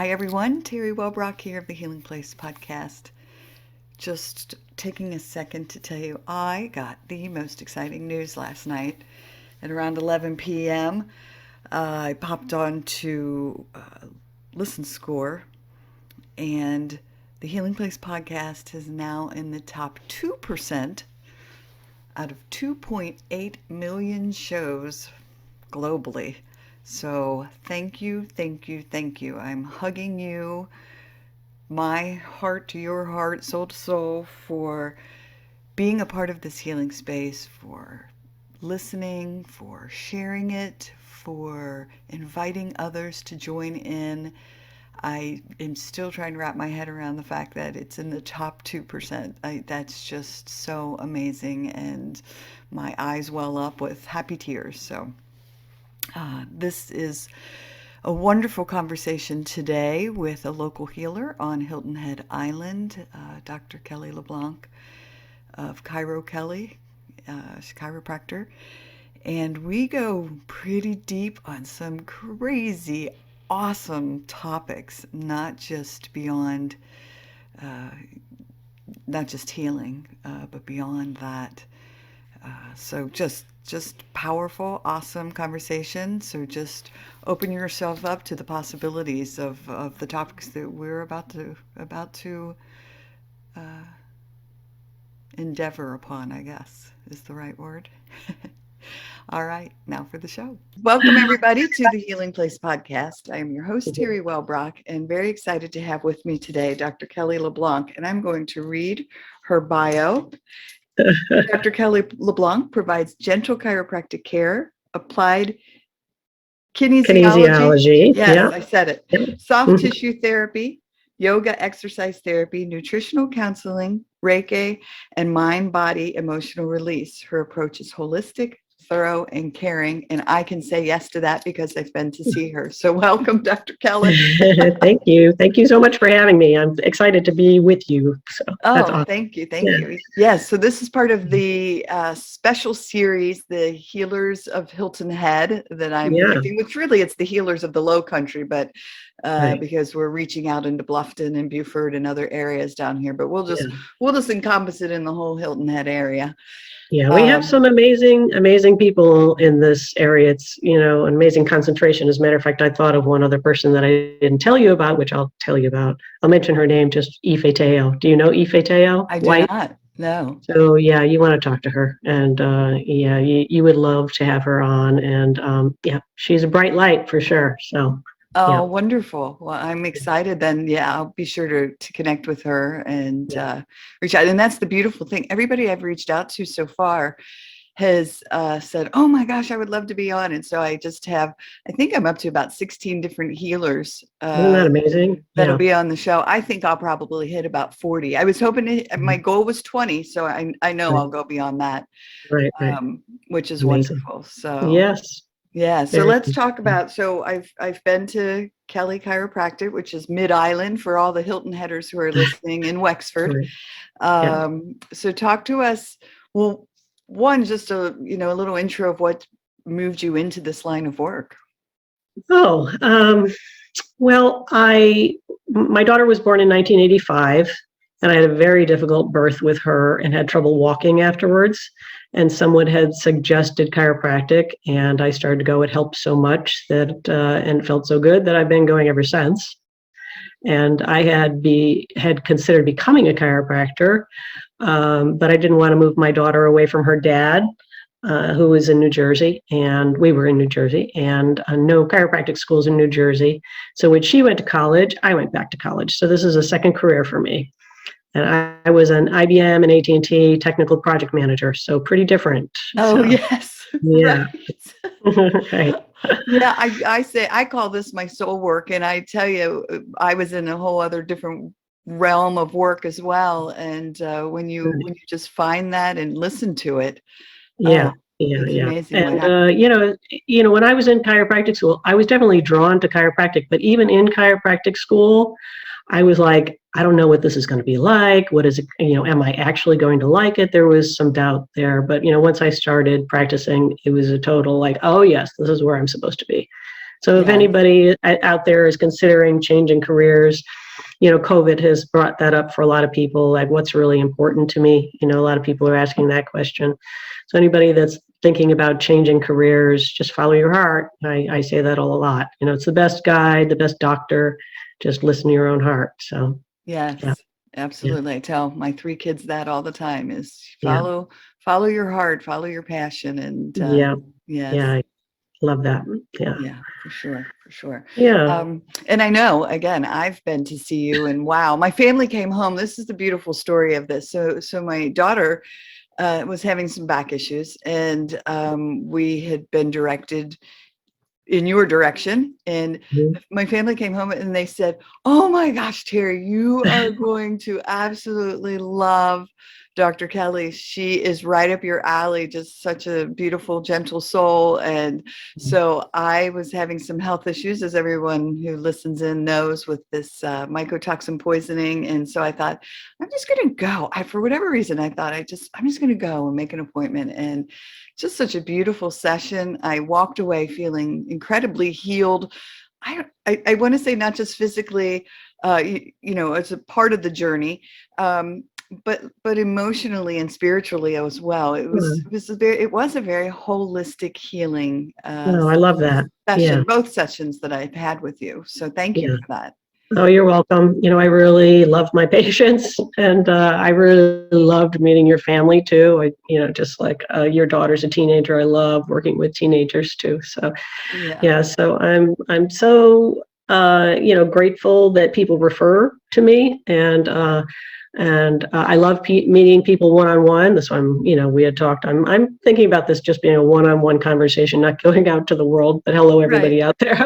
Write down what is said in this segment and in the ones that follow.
Hi everyone, Teri Wellbrock here of the Healing Place podcast. Just taking a second to tell you I got the most exciting news last night at around 11 p.m. I popped on to Listen Score, and the Healing Place podcast is now in the top 2% out of 2.8 million shows globally. So thank you, thank you, thank you. I'm hugging you, my heart to your heart, soul to soul, for being a part of this healing space, for listening, for sharing it, for inviting others to join in. I am still trying to wrap my head around the fact that it's in the top 2%. That's just so amazing, and my eyes well up with happy tears. So this is a wonderful conversation today with a local healer on Hilton Head Island, Dr. Kelley LeBlanc of Kelley, chiropractor. And we go pretty deep on some crazy, awesome topics, not just beyond, not just healing, but beyond that. So just powerful, awesome conversation. So just open yourself up to the possibilities of the topics that we're about to endeavor upon, I guess is the right word. All right, now for the show. Welcome everybody to the Healing Place podcast. I am your host, Teri Wellbrock, and very excited to have with me today Dr. Kelley LeBlanc, and I'm going to read her bio. Dr. Kelley LeBlanc provides gentle chiropractic care, applied kinesiology. Yes, yeah. I said it. Soft tissue therapy, yoga, exercise therapy, nutritional counseling, Reiki, and mind-body emotional release. Her approach is holistic, thorough, and caring, and I can say yes to that because I've been to see her. So welcome, Dr. Kelley. Thank you. Thank you so much for having me. I'm excited to be with you. So that's awesome. Thank you. Yes, so this is part of the special series, the Healers of Hilton Head, that I'm connecting, which really it's the Healers of the Lowcountry, but because we're reaching out into Bluffton and Beaufort and other areas down here, but we'll just encompass it in the whole Hilton Head area. Yeah, we have some amazing people in this area. It's, an amazing concentration. As a matter of fact, I thought of one other person that I didn't tell you about, which I'll tell you about. I'll mention her name, just Ife Teo. Do you know Ife Teo? I do not. No. So yeah, you want to talk to her, and you would love to have her on. And she's a bright light for sure. So. Oh, wonderful. Well, I'm excited then. Yeah, I'll be sure to connect with her and reach out. And that's the beautiful thing. Everybody I've reached out to so far has said, oh my gosh, I would love to be on. And so I think I'm up to about 16 different healers. Isn't that amazing? That'll be on the show. I think I'll probably hit about 40. I was hoping my goal was 20. So I know I'll go beyond that, right. Which is amazing. Wonderful. So yes. Yeah, so let's talk about, I've been to Kelley Chiropractic, which is Mid-Island for all the Hilton Headers who are listening in Wexford. So talk to us, well, one, just a little intro of what moved you into this line of work. Well, my daughter was born in 1985, and I had a very difficult birth with her and had trouble walking afterwards. And someone had suggested chiropractic, and I started to go. It helped so much that and felt so good that I've been going ever since. And I had considered becoming a chiropractor, but I didn't want to move my daughter away from her dad, who was in New Jersey, and we were in New Jersey, and no chiropractic schools in New Jersey. So when she went to college, I went back to college. So this is a second career for me. And I was an IBM and AT&T technical project manager, so pretty different. Oh, yes. Yeah. Right. Right. Yeah, I call this my soul work. And I tell you, I was in a whole other different realm of work as well. And when you just find that and listen to it. Yeah. Amazing. And, when I was in chiropractic school, I was definitely drawn to chiropractic, but even in chiropractic school, I was like, I don't know what this is going to be like. What is it? Am I actually going to like it? There was some doubt there, but once I started practicing, it was a total like, oh yes, this is where I'm supposed to be. So if Yeah. anybody out there is considering changing careers, COVID has brought that up for a lot of people, like what's really important to me. A lot of people are asking that question. So anybody that's thinking about changing careers, just follow your heart. I say that a lot. It's the best guide, the best doctor. Just listen to your own heart. So Yes, yeah, absolutely. I tell my 3 kids that all the time is yeah, follow your heart, follow your passion. And yeah, yes. yeah. I love that. Yeah, Yeah, for sure, for sure. yeah. And I know, again, I've been to see you, and wow, my family came home. This is the beautiful story of this. So my daughter was having some back issues, and we had been directed in your direction. And Mhm. my family came home and they said, "Oh my gosh, Teri, you are going to absolutely love Dr. Kelley. She is right up your alley, just such a beautiful, gentle soul." And so I was having some health issues, as everyone who listens in knows, with this mycotoxin poisoning. And so I thought, I'm just going to go. For whatever reason, I thought I'm just going to go and make an appointment. And just such a beautiful session. I walked away feeling incredibly healed. I want to say not just physically, it's a part of the journey, but emotionally and spiritually as well. It was a very holistic healing Oh, I love that. session, Yeah, both sessions that I've had with you. So thank you yeah. for that. Oh, you're welcome. I really love my patients, and I really loved meeting your family too. Just like your daughter's a teenager, I love working with teenagers too. So, yeah. So I'm so grateful that people refer to me, and I love meeting people one-on-one. That's why we had talked. I'm thinking about this just being a one-on-one conversation, not going out to the world. But hello, everybody out there.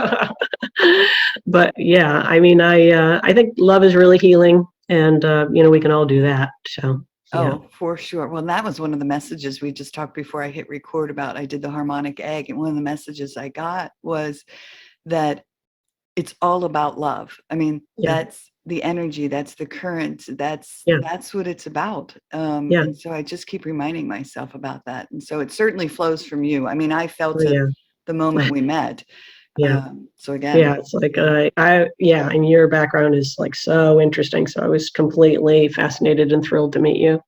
But yeah, I think love is really healing, and we can all do that. So yeah. Oh, for sure. Well, that was one of the messages we just talked before I hit record about. I did the harmonic egg, and one of the messages I got was that it's all about love. I mean, that's the energy, that's the current, that's what it's about. And so I just keep reminding myself about that. And so it certainly flows from you. I mean, I felt it the moment we met. So again, it's like and your background is like so interesting. So I was completely fascinated and thrilled to meet you.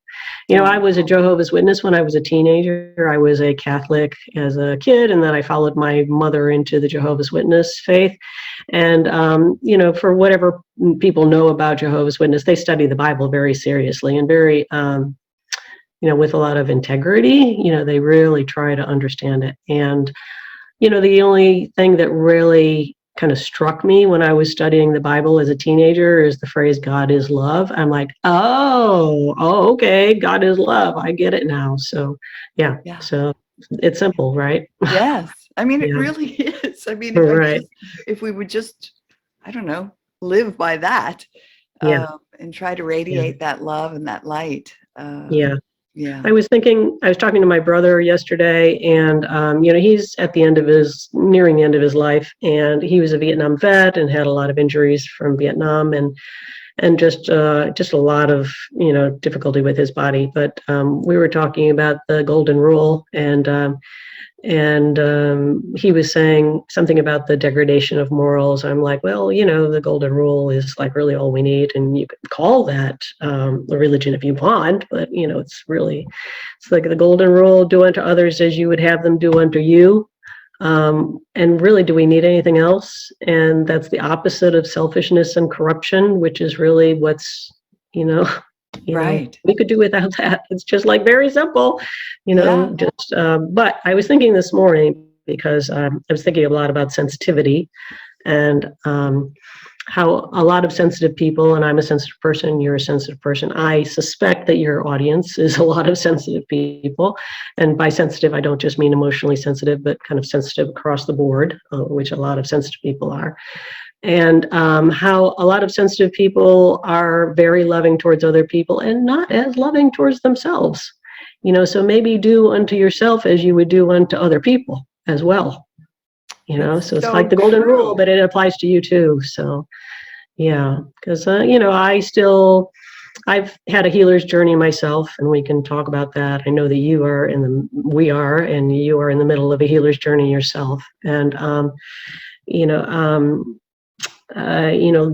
I was a Jehovah's Witness when I was a teenager. I was a Catholic as a kid, and then I followed my mother into the Jehovah's Witness faith. And, for whatever people know about Jehovah's Witness, they study the Bible very seriously and very, with a lot of integrity. They really try to understand it. And, the only thing that really kind of struck me when I was studying the Bible as a teenager is the phrase "God is love." I'm like, oh, okay, God is love. I get it now. So yeah. So it's simple, right? Yes. I mean, it really is. I mean, if we would just, I don't know, live by that, and try to radiate that love and that light. I was talking to my brother yesterday, and he's nearing the end of his life, and he was a Vietnam vet and had a lot of injuries from Vietnam, and just a lot of difficulty with his body. But we were talking about the golden rule, and he was saying something about the degradation of morals. I'm like, well, the golden rule is like really all we need, and you could call that a religion if you want, but it's like the golden rule: do unto others as you would have them do unto you. And really, do we need anything else? And that's the opposite of selfishness and corruption, which is really what's we could do without that. It's just like very simple, but I was thinking this morning, because I was thinking a lot about sensitivity, and how a lot of sensitive people, and I'm a sensitive person, you're a sensitive person. I suspect that your audience is a lot of sensitive people. And by sensitive, I don't just mean emotionally sensitive, but kind of sensitive across the board, which a lot of sensitive people are. And how a lot of sensitive people are very loving towards other people and not as loving towards themselves. So maybe do unto yourself as you would do unto other people as well. So it's like the golden rule, but it applies to you too. So yeah, because I've had a healer's journey myself, and we can talk about that. I know that you are and you are in the middle of a healer's journey yourself. And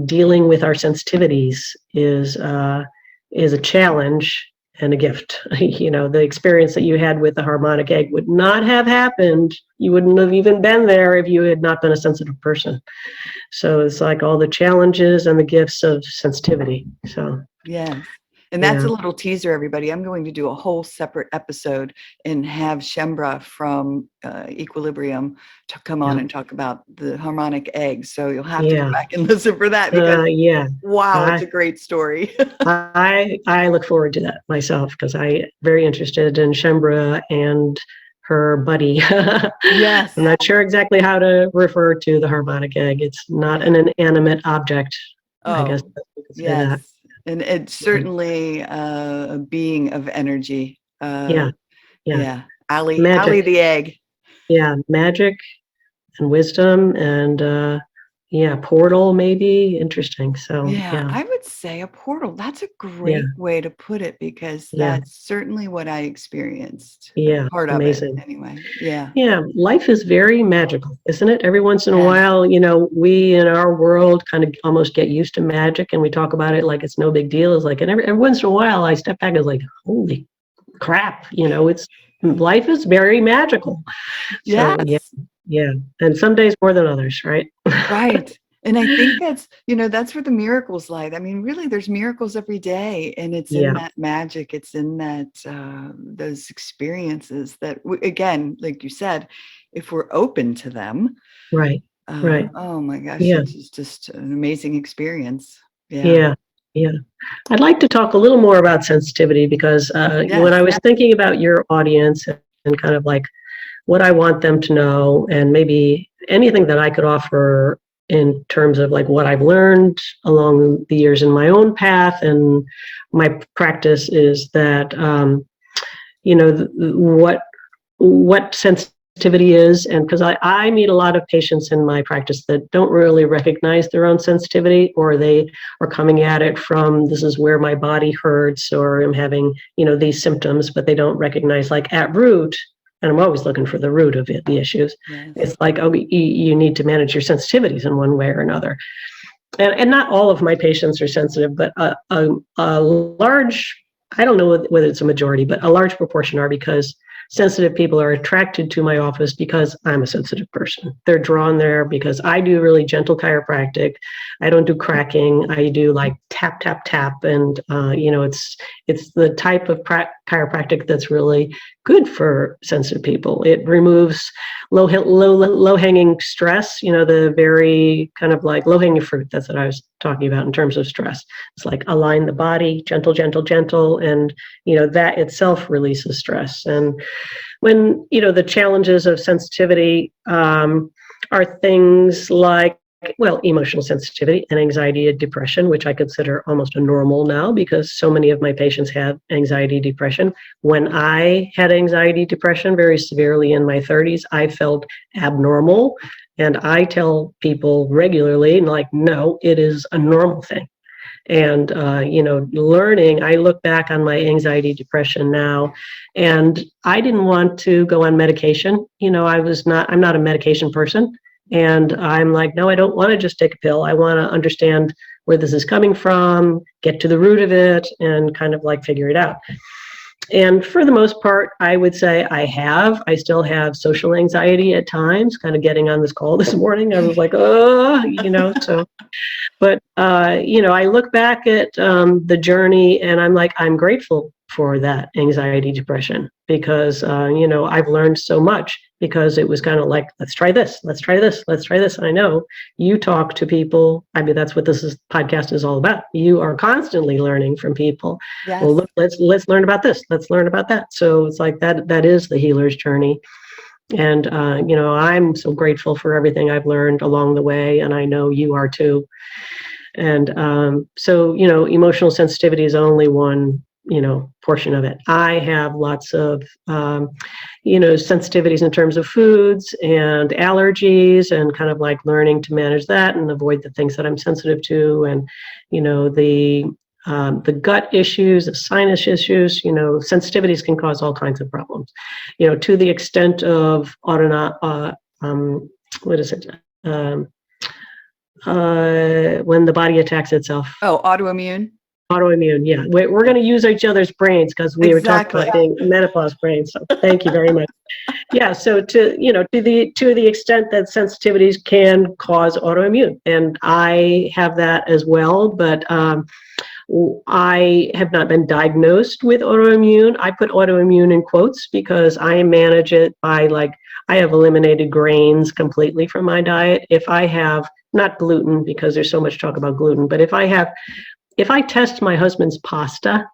dealing with our sensitivities is a challenge and a gift. The experience that you had with the harmonic egg would not have happened. You wouldn't have even been there if you had not been a sensitive person. So it's like all the challenges and the gifts of sensitivity. So yes. And that's a little teaser, everybody. I'm going to do a whole separate episode and have Shembra from Equilibrium to come on and talk about the harmonic egg. So you'll have to go back and listen for that because, wow, it's a great story. I look forward to that myself because I'm very interested in Shembra and her buddy. Yes. I'm not sure exactly how to refer to the harmonic egg. It's not an inanimate object. I guess we could say that. And it's certainly a being of energy. Yeah. Ali the egg. Yeah, magic and wisdom and portal maybe. Interesting. So I would say a portal. That's a great way to put it because that's certainly what I experienced. Yeah, part amazing. of it anyway. Yeah. Yeah, life is very magical, isn't it? Every once in a while, we in our world kind of almost get used to magic and we talk about it like it's no big deal. It's like, and every once in a while I step back and it's like, holy crap, life is very magical. So, yeah. And some days more than others, right? Right. And I think that's where the miracles lie. I mean, really, there's miracles every day, and it's in that magic. It's in that those experiences that, again, like you said, if we're open to them, right. Oh my gosh, it's just an amazing experience. Yeah. I'd like to talk a little more about sensitivity because when I was thinking about your audience and kind of like what I want them to know, and maybe anything that I could offer in terms of like what I've learned along the years in my own path and my practice is that, what sensitivity is. And because I meet a lot of patients in my practice that don't really recognize their own sensitivity, or they are coming at it from, this is where my body hurts, or I'm having, these symptoms, but they don't recognize like at root. And I'm always looking for the root of it, the issues. Yes. It's like, you need to manage your sensitivities in one way or another. And not all of my patients are sensitive, but a large, I don't know whether it's a majority, but a large proportion are, because sensitive people are attracted to my office because I'm a sensitive person. They're drawn there because I do really gentle chiropractic. I don't do cracking. I do like tap, tap, tap. And, it's the type of chiropractic that's really good for sensitive people. It removes low-hanging stress, the very kind of like low-hanging fruit. That's what I was talking about in terms of stress. It's like align the body, gentle, gentle, gentle. And, that itself releases stress. And when, the challenges of sensitivity are things like, emotional sensitivity and anxiety and depression, which I consider almost a normal now because so many of my patients have anxiety, depression. When I had anxiety, depression very severely in my 30s, I felt abnormal. And I tell people regularly, like, no, it is a normal thing. And, learning, I look back on my anxiety, depression now, and I didn't want to go on medication. I'm not a medication person. And I'm like, no, I don't want to just take a pill. I want to understand where this is coming from, get to the root of it, and kind of like figure it out. And for the most part, I would say I still have social anxiety at times. Kind of getting on this call this morning, I was like, so. But, I look back at the journey and I'm like, I'm grateful for that anxiety, depression, because, I've learned so much because it was kind of like, let's try this, let's try this, let's try this. And I know you talk to people. I mean, that's what podcast is all about. You are constantly learning from people. Yes. Well, look, let's learn about this. Let's learn about that. So it's like that is the healer's journey. And, I'm so grateful for everything I've learned along the way. And I know you are too. And so, emotional sensitivity is only one, portion of it. I have lots of, sensitivities in terms of foods and allergies and kind of like learning to manage that and avoid the things that I'm sensitive to. And, the gut issues, the sinus issues, sensitivities can cause all kinds of problems, to the extent of when the body attacks itself. Oh, autoimmune. Autoimmune, yeah. We're going to use each other's brains because we were talking about being menopause brains. So thank you very much. Yeah. So to the extent that sensitivities can cause autoimmune, and I have that as well, but I have not been diagnosed with autoimmune. I put autoimmune in quotes because I manage it by I have eliminated grains completely from my diet. If I have not gluten, because there's so much talk about gluten, but if I test my husband's pasta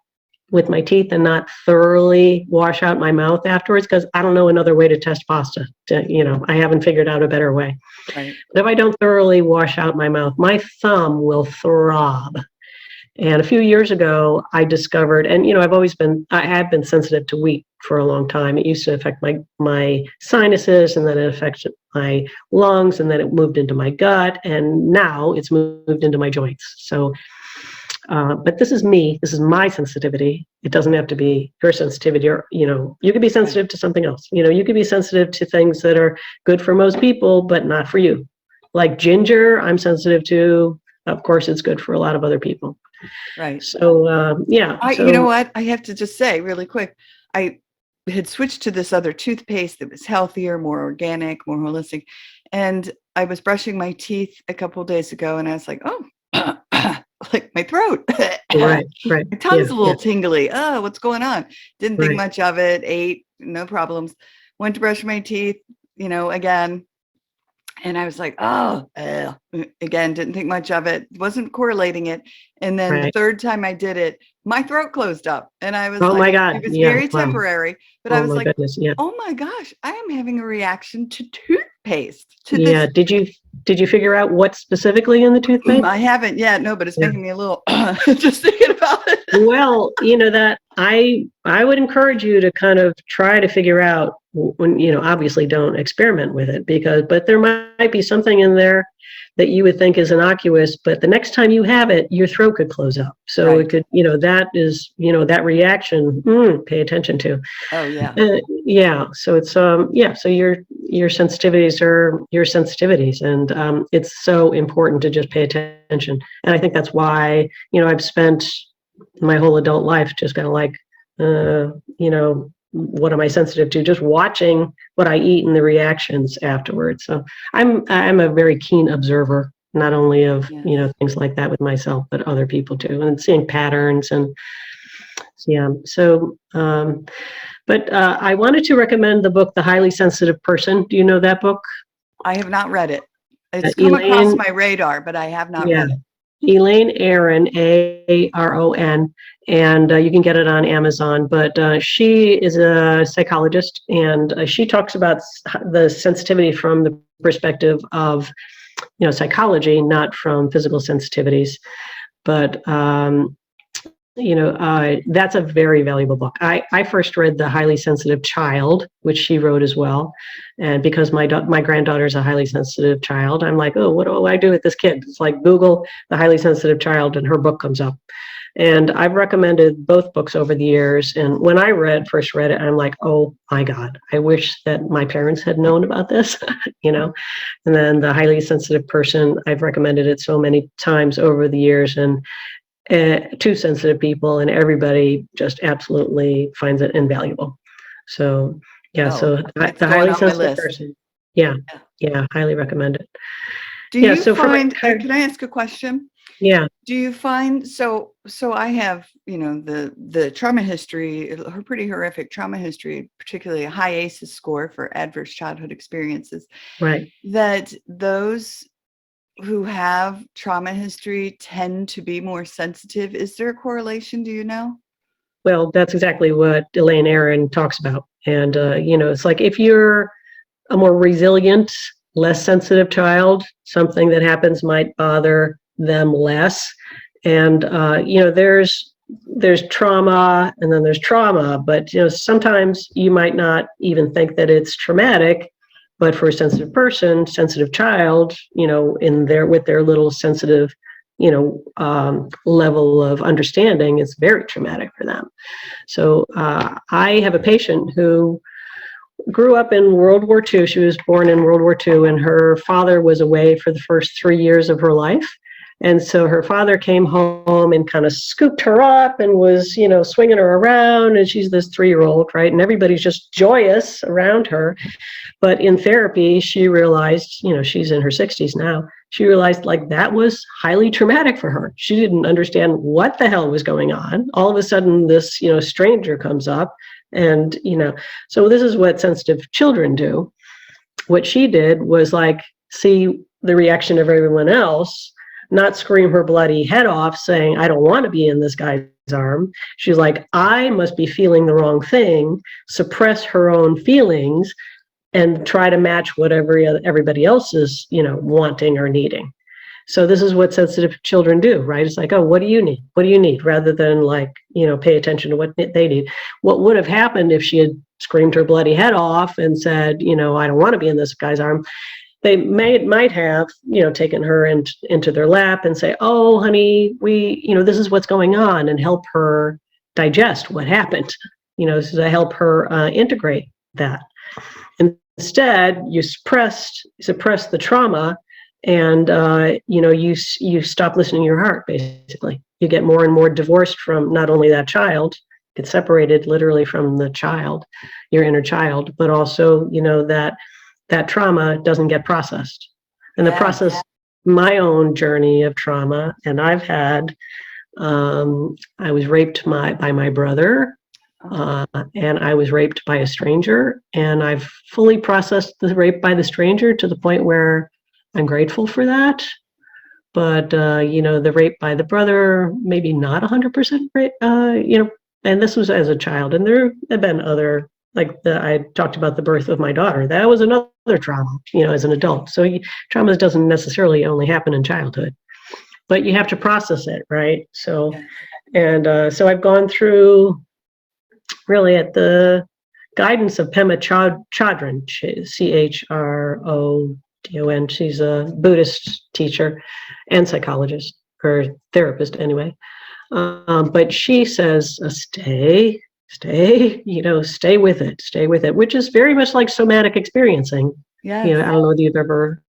with my teeth and not thoroughly wash out my mouth afterwards, because I don't know another way to test pasta. I haven't figured out a better way. Right. But if I don't thoroughly wash out my mouth, my thumb will throb. And a few years ago, I discovered, and I have been sensitive to wheat for a long time. It used to affect my sinuses, and then it affected my lungs, and then it moved into my gut, and now it's moved into my joints. So, but this is me. This is my sensitivity. It doesn't have to be your sensitivity, or you could be sensitive to something else. You could be sensitive to things that are good for most people, but not for you. Like ginger, I'm sensitive to. Of course, it's good for a lot of other people. Right. So, yeah. You know what? I have to just say really quick, I had switched to this other toothpaste that was healthier, more organic, more holistic. And I was brushing my teeth a couple of days ago, and I was like, oh, like my throat. Right. My tongue's a little tingly. Oh, what's going on? Didn't think much of it. Ate, no problems. Went to brush my teeth, again. And I was like, again, didn't think much of it. Wasn't correlating it. And then the third time I did it, my throat closed up. And I was my God. It was very temporary. But I was like, goodness, oh my gosh, I am having a reaction to toothpaste. This. Did you figure out what specifically in the toothpaste? I haven't yet. No, but it's making me a little just thinking about it. Well, that I would encourage you to kind of try to figure out when, obviously don't experiment with it but there might be something in there that you would think is innocuous, but the next time you have it, your throat could close up. So it could, that is, that reaction, pay attention to. Oh yeah. Yeah. So it's, so your sensitivities are your sensitivities, and it's so important to just pay attention. And I think that's why, I've spent my whole adult life just kind of like, what am I sensitive to? Just watching what I eat and the reactions afterwards. So I'm a very keen observer, not only of things like that with myself, but other people too, and seeing patterns. And yeah. So, but I wanted to recommend the book, The Highly Sensitive Person. Do you know that book? I have not read it. It's come across my radar, but I have not read it. Elaine Aron, Aron, and you can get it on Amazon. But she is a psychologist, and she talks about the sensitivity from the perspective of, psychology, not from physical sensitivities. But that's a very valuable book. I first read The Highly Sensitive Child, which she wrote as well. And because my granddaughter is a highly sensitive child, I'm like, oh, what do I do with this kid? It's like Google The Highly Sensitive Child and her book comes up. And I've recommended both books over the years. And when I first read it, I'm like, oh my God, I wish that my parents had known about this, And then The Highly Sensitive Person, I've recommended it so many times over the years, and to sensitive people, and everybody just absolutely finds it invaluable. So so the highly sensitive person, highly recommend it. Do you find? Can I ask a question? Yeah. Do you find so I have the trauma history, her pretty horrific trauma history, particularly a high ACEs score for adverse childhood experiences. Right. That those who have trauma history tend to be more sensitive. Is there a correlation? Do you know? Well, that's exactly what Elaine Aron talks about. And, it's like if you're a more resilient, less sensitive child, something that happens might bother them less. And, there's trauma and then there's trauma, but, sometimes you might not even think that it's traumatic. But for a sensitive person, sensitive child, with their little sensitive, level of understanding, it's very traumatic for them. So I have a patient who grew up in World War II. She was born in World War II, and her father was away for the first 3 years of her life. And so her father came home and kind of scooped her up and was, swinging her around. And she's this 3-year-old, right? And everybody's just joyous around her. But in therapy, she realized, she's in her 60s now. She realized like that was highly traumatic for her. She didn't understand what the hell was going on. All of a sudden, this, stranger comes up. And, so this is what sensitive children do. What she did was like see the reaction of everyone else, not scream her bloody head off saying, I don't want to be in this guy's arm. She's like, I must be feeling the wrong thing, suppress her own feelings and try to match whatever everybody else is, wanting or needing. So this is what sensitive children do, right? It's like, oh, what do you need? What do you need? Rather than like, pay attention to what they need. What would have happened if she had screamed her bloody head off and said, I don't want to be in this guy's arm? They might have, taken her into their lap and say, oh, honey, this is what's going on, and help her digest what happened, so to help her integrate that. Instead, you suppress the trauma, and you stop listening to your heart. Basically, you get more and more divorced from not only that child, get separated literally from the child, your inner child, but also that trauma doesn't get processed. And the process, my own journey of trauma, and I've had, I was raped by my brother. And I was raped by a stranger, and I've fully processed the rape by the stranger to the point where I'm grateful for that. But, the rape by the brother, maybe not 100% rape, and this was as a child. And there have been other, I talked about the birth of my daughter. That was another trauma, as an adult. So trauma doesn't necessarily only happen in childhood, but you have to process it, right? So, so I've gone through, really at the guidance of Pema Chodron, Chrodon. She's a Buddhist teacher and psychologist, or therapist anyway. But she says, stay with it, which is very much like somatic experiencing. Yeah. I don't know if you've ever,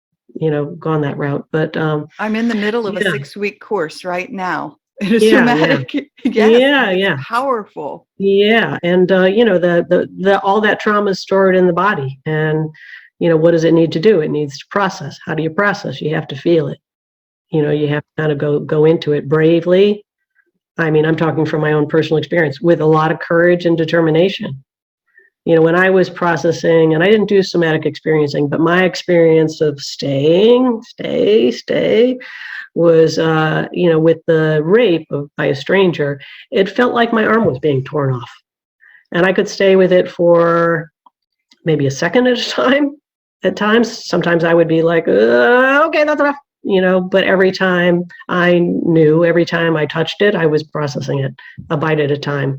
gone that route, but I'm in the middle of a 6-week course right now. Somatic. It's powerful. Yeah. And the all that trauma is stored in the body. And what does it need to do? It needs to process. How do you process? You have to feel it. You have to kind of go into it bravely. I mean, I'm talking from my own personal experience, with a lot of courage and determination. When I was processing, and I didn't do somatic experiencing, but my experience of stay was, with the rape by a stranger, it felt like my arm was being torn off. And I could stay with it for maybe a second at a time. At times, sometimes I would be like, okay, that's enough, but every time I touched it, I was processing it a bite at a time,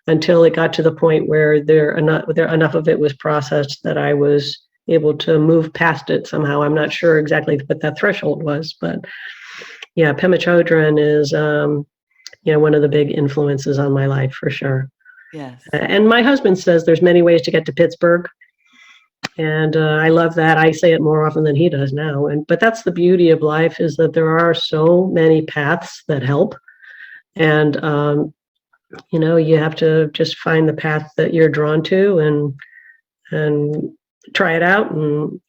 until it got to the point where enough of it was processed that I was able to move past it somehow. I'm not sure exactly what that threshold was, but yeah, Pema Chodron is, one of the big influences on my life for sure. Yes. And my husband says there's many ways to get to Pittsburgh. And I love that. I say it more often than he does now. But that's the beauty of life, is that there are so many paths that help. And, you have to just find the path that you're drawn to and try it out. And,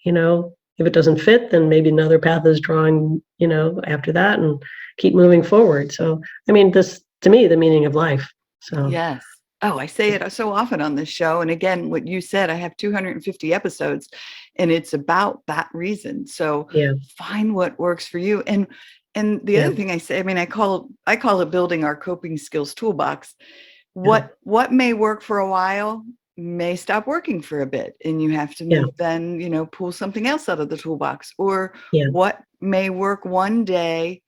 if it doesn't fit, then maybe another path is drawing, after that, and keep moving forward. So, I mean, this, to me, the meaning of life. So, yes. Oh, I say it so often on this show. And again, what you said, I have 250 episodes, and it's about that reason. So find what works for you. And the other thing I say, I mean, I call it building our coping skills toolbox. What may work for a while may stop working for a bit, and you have to move, then, pull something else out of the toolbox, or what may work one day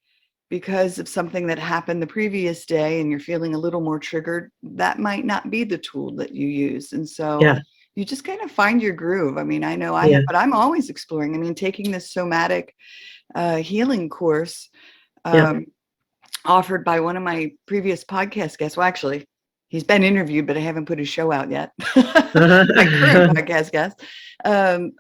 because of something that happened the previous day and you're feeling a little more triggered, that might not be the tool that you use. And so you just kind of find your groove. I mean, I know I have, but I'm always exploring. I mean, taking this somatic healing course offered by one of my previous podcast guests. Well, actually, He's been interviewed, but I haven't put his show out yet. Uh-huh. My current podcast guest. I'm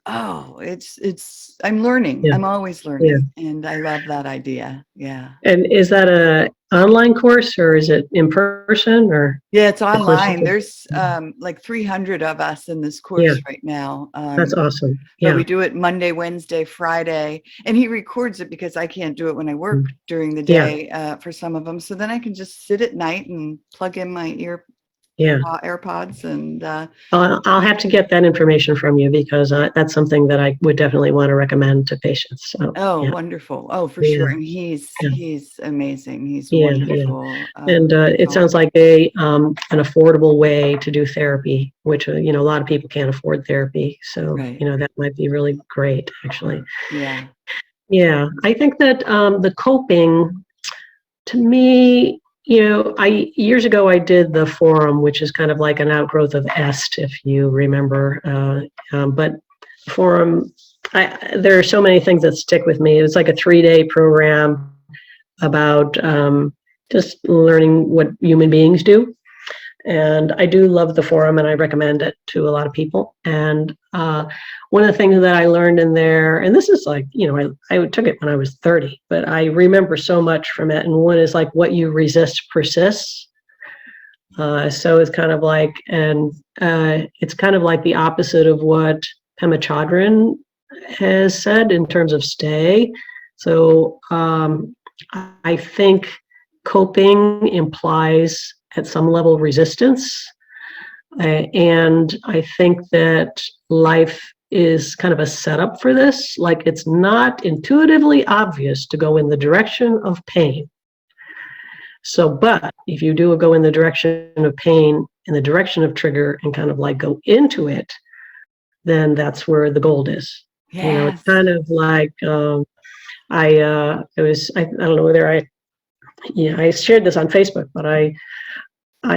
learning. Yeah, I'm always yeah. learning, and I love that idea. Yeah. And is that a online course, or is it in person, or Yeah, it's the course? online. There's like 300 of us in this Yeah, course right now. that's awesome. But Yeah. we do it Monday, Wednesday, Friday, and he records it because I can't do it when I work during the Yeah. day for some of them. So then I can just sit at night and plug in my Yeah. AirPods and I'll have to get that information from you, because that's something that I would definitely want to recommend to patients. So, oh, yeah, wonderful. Oh, for yeah, sure. And he's amazing. He's yeah, wonderful. and it sounds like an affordable way to do therapy, which a lot of people can't afford therapy. So, right. that might be really great, actually. Yeah. Yeah, I think that the coping, to me, years ago I did the forum, which is kind of like an outgrowth of EST, if you remember. But forum, there are so many things that stick with me. It was like a 3-day program about just learning what human beings do. And I do love the forum, and I recommend it to a lot of people. And one of the things that I learned in there, and this is like, I took it when I was 30, but I remember so much from it. And one is like, what you resist persists. So it's kind of like, it's kind of like the opposite of what Pema Chodron has said in terms of stay. So I think coping implies at some level resistance. And I think that life is kind of a setup for this. Like, it's not intuitively obvious to go in the direction of pain. So, but if you do go in the direction of pain, in the direction of trigger, and kind of like go into it, then that's where the gold is. Yes. It's kind of like, I don't know whether I shared this on Facebook, but I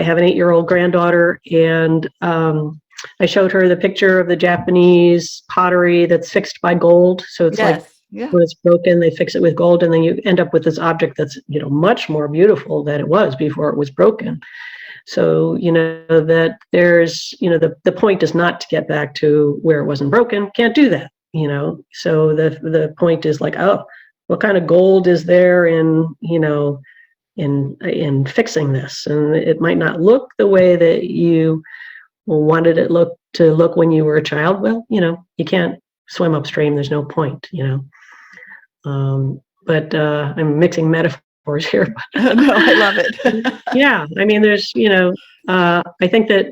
have an 8-year-old granddaughter, and I showed her the picture of the Japanese pottery that's fixed by gold. So it's like, when it's broken, they fix it with gold, and then you end up with this object that's, much more beautiful than it was before it was broken. So, that there's, the point is not to get back to where it wasn't broken. Can't do that, So the point is like, oh, what kind of gold is there in fixing this? And it might not look the way that you wanted it to look when you were a child. Well, you can't swim upstream. There's no point, But I'm mixing metaphors here. No, I love it. Yeah, I mean, there's, I think that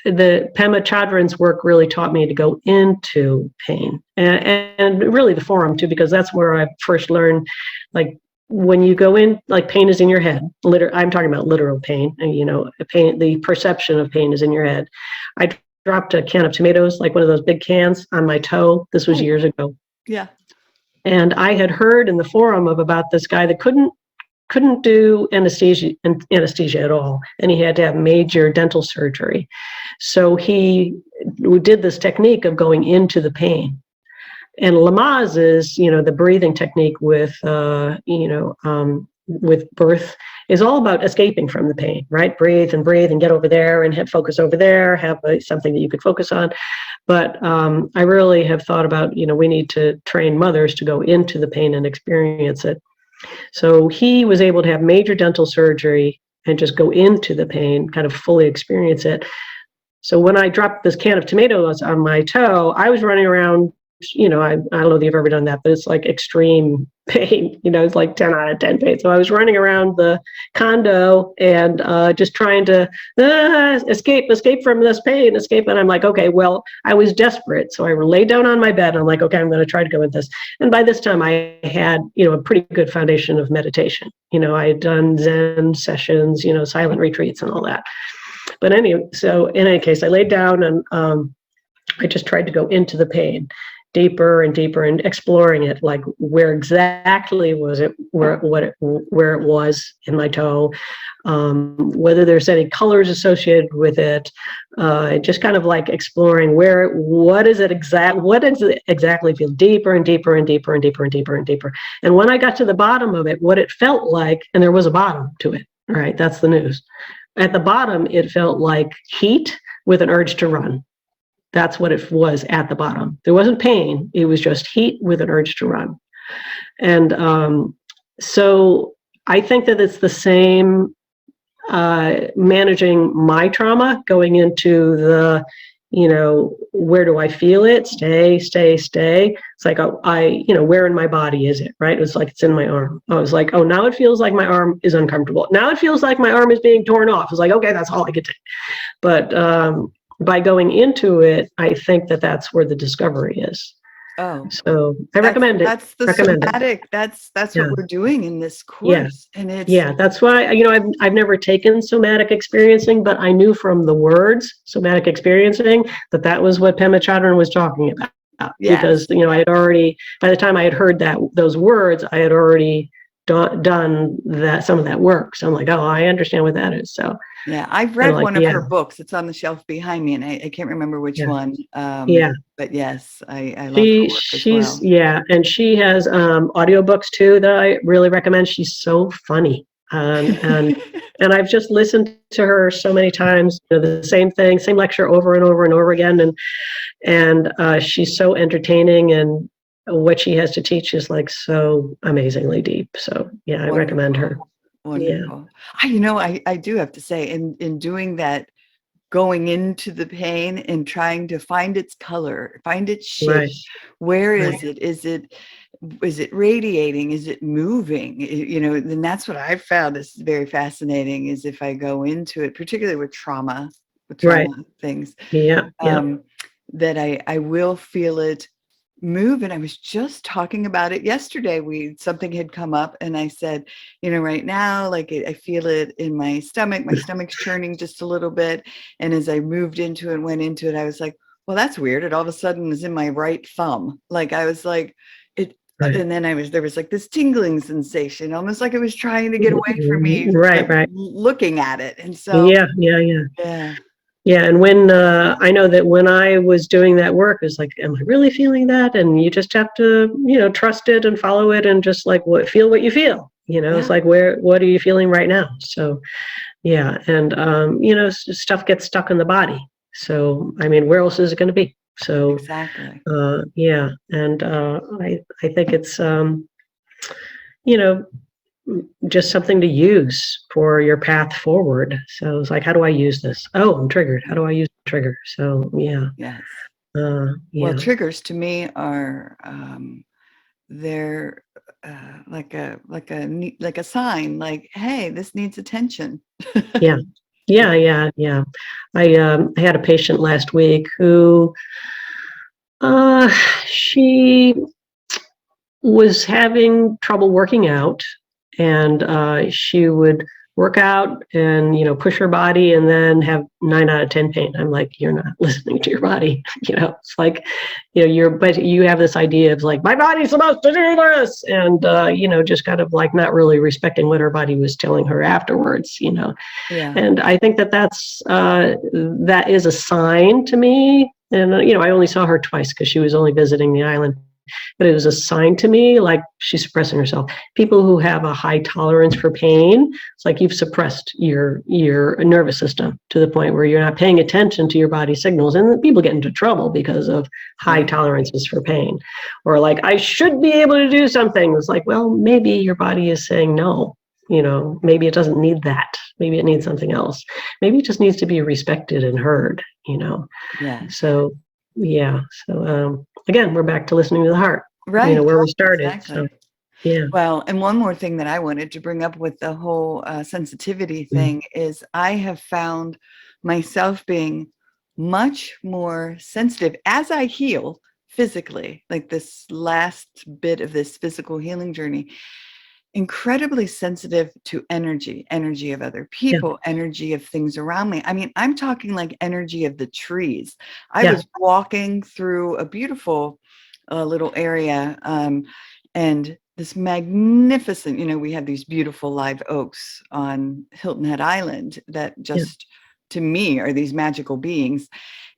the Pema Chodron's work really taught me to go into pain, and really the forum too, because that's where I first learned, like, when you go in, like, pain is in your head. I'm talking about literal pain, and pain, the perception of pain is in your head. I dropped a can of tomatoes, like one of those big cans, on my toe. This was years ago. Yeah. And I had heard in the forum about this guy that couldn't do anesthesia at all, and he had to have major dental surgery. So he did this technique of going into the pain. And Lamaze is, the breathing technique with birth is all about escaping from the pain, right? Breathe and get over there and focus over there, have something that you could focus on. But I really have thought about, we need to train mothers to go into the pain and experience it. So he was able to have major dental surgery and just go into the pain, kind of fully experience it. So when I dropped this can of tomatoes on my toe, I was running around, I don't know if you've ever done that, but it's like extreme pain, it's like 10 out of 10 pain. So I was running around the condo and just trying to escape from this pain, And I'm like, okay, well, I was desperate. So I laid down on my bed and I'm like, okay, I'm going to try to go with this. And by this time I had, a pretty good foundation of meditation. I had done Zen sessions, silent retreats and all that. But anyway, so in any case, I laid down and I just tried to go into the pain deeper and deeper and exploring it, like where exactly was it, where it was in my toe, whether there's any colors associated with it, just kind of like exploring what does it exactly feel, deeper and deeper and deeper and deeper and deeper and deeper. And when I got to the bottom of it, what it felt like, and there was a bottom to it, right? That's the news. At the bottom, it felt like heat with an urge to run. That's what it was at the bottom. There wasn't pain. It was just heat with an urge to run. And so I think that it's the same managing my trauma, going into the, where do I feel it? Stay. It's like, where in my body is it, right? It was like, it's in my arm. I was like, oh, now it feels like my arm is uncomfortable. Now it feels like my arm is being torn off. It's like, okay, that's all I could take. But by going into it, I think that that's where the discovery is. Oh, so I recommend it. That's the somatic. That's what we're doing in this course. Yeah. And it's that's why, I've never taken somatic experiencing, but I knew from the words somatic experiencing that was what Pema Chodron was talking about. Yes. Because, I had already, by the time I had heard those words, I had already done some of that work. So I'm like, oh, I understand what that is. So yeah, I've read one of her books. It's on the shelf behind me, and I can't remember which one. But yes, I love her work as well. Yeah, and she has audiobooks too that I really recommend. She's so funny. And I've just listened to her so many times, the same thing, same lecture over and over and over again. And she's so entertaining, and what she has to teach is like so amazingly deep. So yeah, I recommend her. Wonderful. Yeah. I do have to say, in doing that, going into the pain and trying to find its color, find its shape. Right. Where is it? Is it radiating? Is it moving? Then that's what I've found is very fascinating, is if I go into it, particularly with trauma things, that I will feel it move. And I was just talking about it yesterday. Something had come up, and I said, right now, like I feel it in my stomach's churning just a little bit. And as I moved into it, went into it, I was like, well, that's weird. It all of a sudden is in my right thumb. Like I was like, it, right. And then there was like this tingling sensation, almost like it was trying to get away from me, looking at it. And so, yeah, and when I know that when I was doing that work, it's like, am I really feeling that? And you just have to, trust it and follow it, and just like feel what you feel. It's like, what are you feeling right now? So, yeah, and stuff gets stuck in the body. So, I mean, where else is it going to be? So, exactly. And I think it's just something to use for your path forward. So it's like, how do I use this? Oh, I'm triggered. How do I use the trigger? So yes. Well, triggers to me are they're like a sign, like, hey, this needs attention. Yeah. I had a patient last week who she was having trouble working out. And she would work out and, push her body and then have 9 out of 10 pain. I'm like, you're not listening to your body. It's like, but you have this idea of like, my body's supposed to do this. And, just kind of like not really respecting what her body was telling her afterwards, Yeah. And I think that is a sign to me. And, I only saw her twice because she was only visiting the island. But it was a sign to me, like she's suppressing herself. People who have a high tolerance for pain, it's like you've suppressed your nervous system to the point where you're not paying attention to your body signals. And people get into trouble because of high tolerances for pain. Or like, I should be able to do something. It's like, well, maybe your body is saying no. Maybe it doesn't need that. Maybe it needs something else. Maybe it just needs to be respected and heard, Yeah. So, yeah. So, again, we're back to listening to the heart, right? Where we started. Exactly. So, yeah. Well, and one more thing that I wanted to bring up with the whole sensitivity thing is I have found myself being much more sensitive as I heal physically, like this last bit of this physical healing journey, incredibly sensitive to energy of other people, energy of things around me. I mean, I'm talking like energy of the trees. I was walking through a beautiful little area, and this magnificent, we have these beautiful live oaks on Hilton Head Island that just, to me, are these magical beings.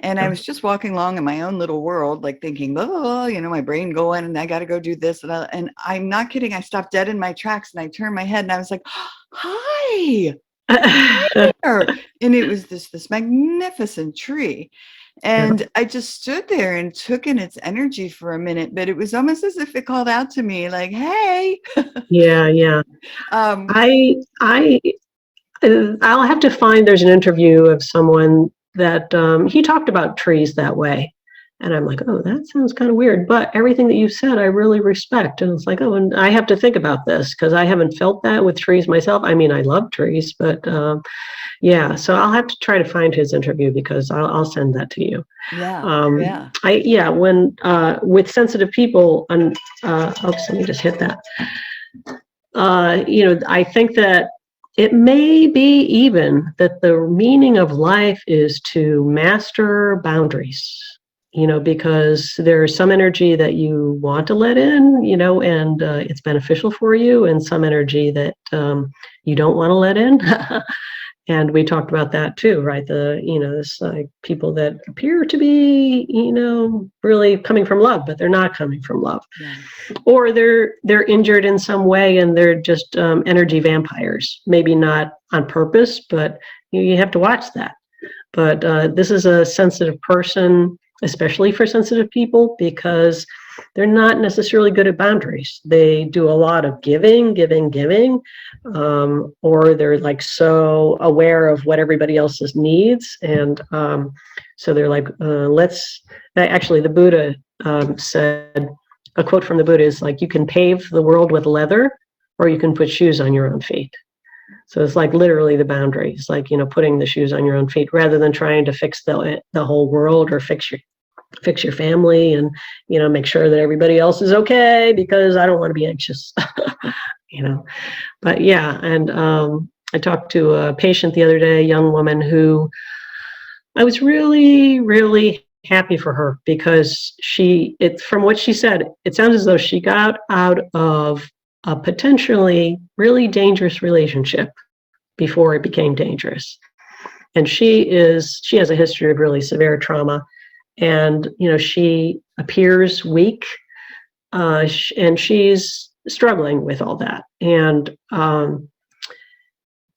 And I was just walking along in my own little world, like thinking, my brain going, and I got to go do this. And I'm not kidding. I stopped dead in my tracks and I turned my head and I was like, hi. there. And it was this magnificent tree. And I just stood there and took in its energy for a minute, but it was almost as if it called out to me like, hey. Yeah, yeah. um, I I'll have to find, there's an interview of someone that he talked about trees that way. And I'm like, oh, that sounds kind of weird. But everything that you said, I really respect. And it's like, oh, and I have to think about this because I haven't felt that with trees myself. I mean, I love trees, but yeah. So I'll have to try to find his interview because I'll send that to you. yeah. When with sensitive people, and oops, let me just hit that. I think that it may be even that the meaning of life is to master boundaries, because there's some energy that you want to let in, and it's beneficial for you, and some energy that you don't want to let in. And we talked about that too, right? This people that appear to be, really coming from love, but they're not coming from love, or they're injured in some way, and they're just energy vampires. Maybe not on purpose, but you have to watch that. But this is a sensitive person, especially for sensitive people, because they're not necessarily good at boundaries. They do a lot of giving, or they're like so aware of what everybody else's needs. And so they're like, actually the Buddha said, a quote from the Buddha is like, you can pave the world with leather, or you can put shoes on your own feet. So it's like literally the boundary. It's like, putting the shoes on your own feet rather than trying to fix the whole world or fix your family and, make sure that everybody else is okay because I don't want to be anxious, But yeah. And I talked to a patient the other day, a young woman who I was really, really happy for her because from what she said, it sounds as though she got out of a potentially really dangerous relationship before it became dangerous. And she has a history of really severe trauma. And, she appears weak, and she's struggling with all that. And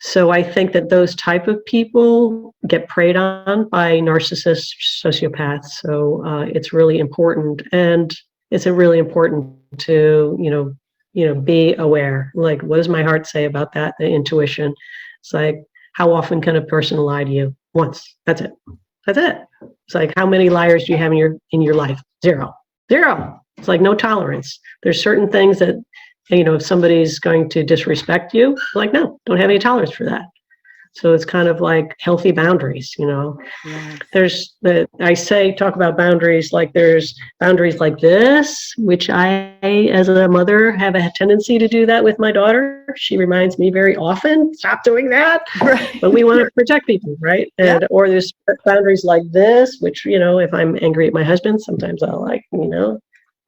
so I think that those type of people get preyed on by narcissists, sociopaths. So it's really important. And it's really important to, be aware. Like, what does my heart say about that? The intuition. It's like, how often can a person lie to you? Once. That's it. It's like, how many liars do you have in your life? Zero. It's like no tolerance. There's certain things that, if somebody's going to disrespect you, like, no, don't have any tolerance for that. So it's kind of like healthy boundaries, Talk about boundaries, like there's boundaries like this, which I, as a mother, have a tendency to do that with my daughter. She reminds me very often, stop doing that. Right. But we want to protect people, right? And or there's boundaries like this, which, if I'm angry at my husband, sometimes I'll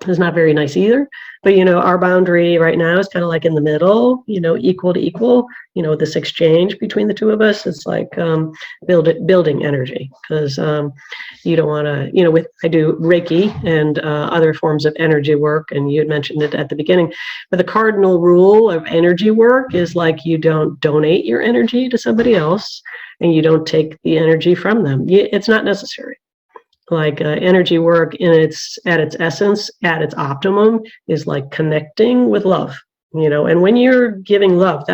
it's not very nice either. But, our boundary right now is kind of like in the middle, equal to equal, this exchange between the two of us. It's like building energy because you don't want to, I do Reiki and other forms of energy work. And you had mentioned it at the beginning. But the cardinal rule of energy work is like you don't donate your energy to somebody else and you don't take the energy from them. It's not necessary. Like energy work at its essence, at its optimum, is like connecting with love, and when you're giving love,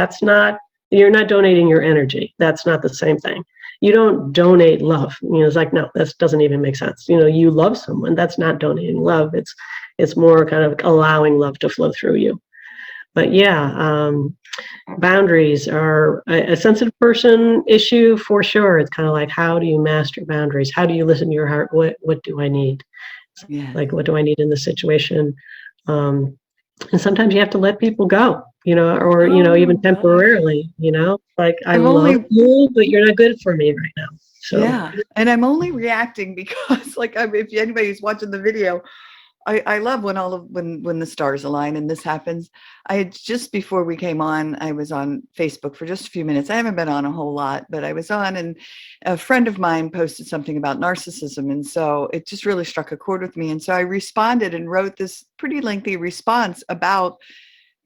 you're not donating your energy. That's not the same thing. You don't donate love. It's like, no, that doesn't even make sense. You love someone. That's not donating love. It's more kind of allowing love to flow through you. But yeah, boundaries are a sensitive person issue for sure. It's kind of like, how do you master boundaries? How do you listen to your heart? What do I need? Like, what do I need in this situation? And sometimes you have to let people go, or, even temporarily, like, I love you, but you're not good for me right now. So, yeah. And I'm only reacting because if anybody's watching the video, I love when the stars align and this happens. Just before we came on, I was on Facebook for just a few minutes. I haven't been on a whole lot, but I was on, and a friend of mine posted something about narcissism. And so it just really struck a chord with me. And so I responded and wrote this pretty lengthy response about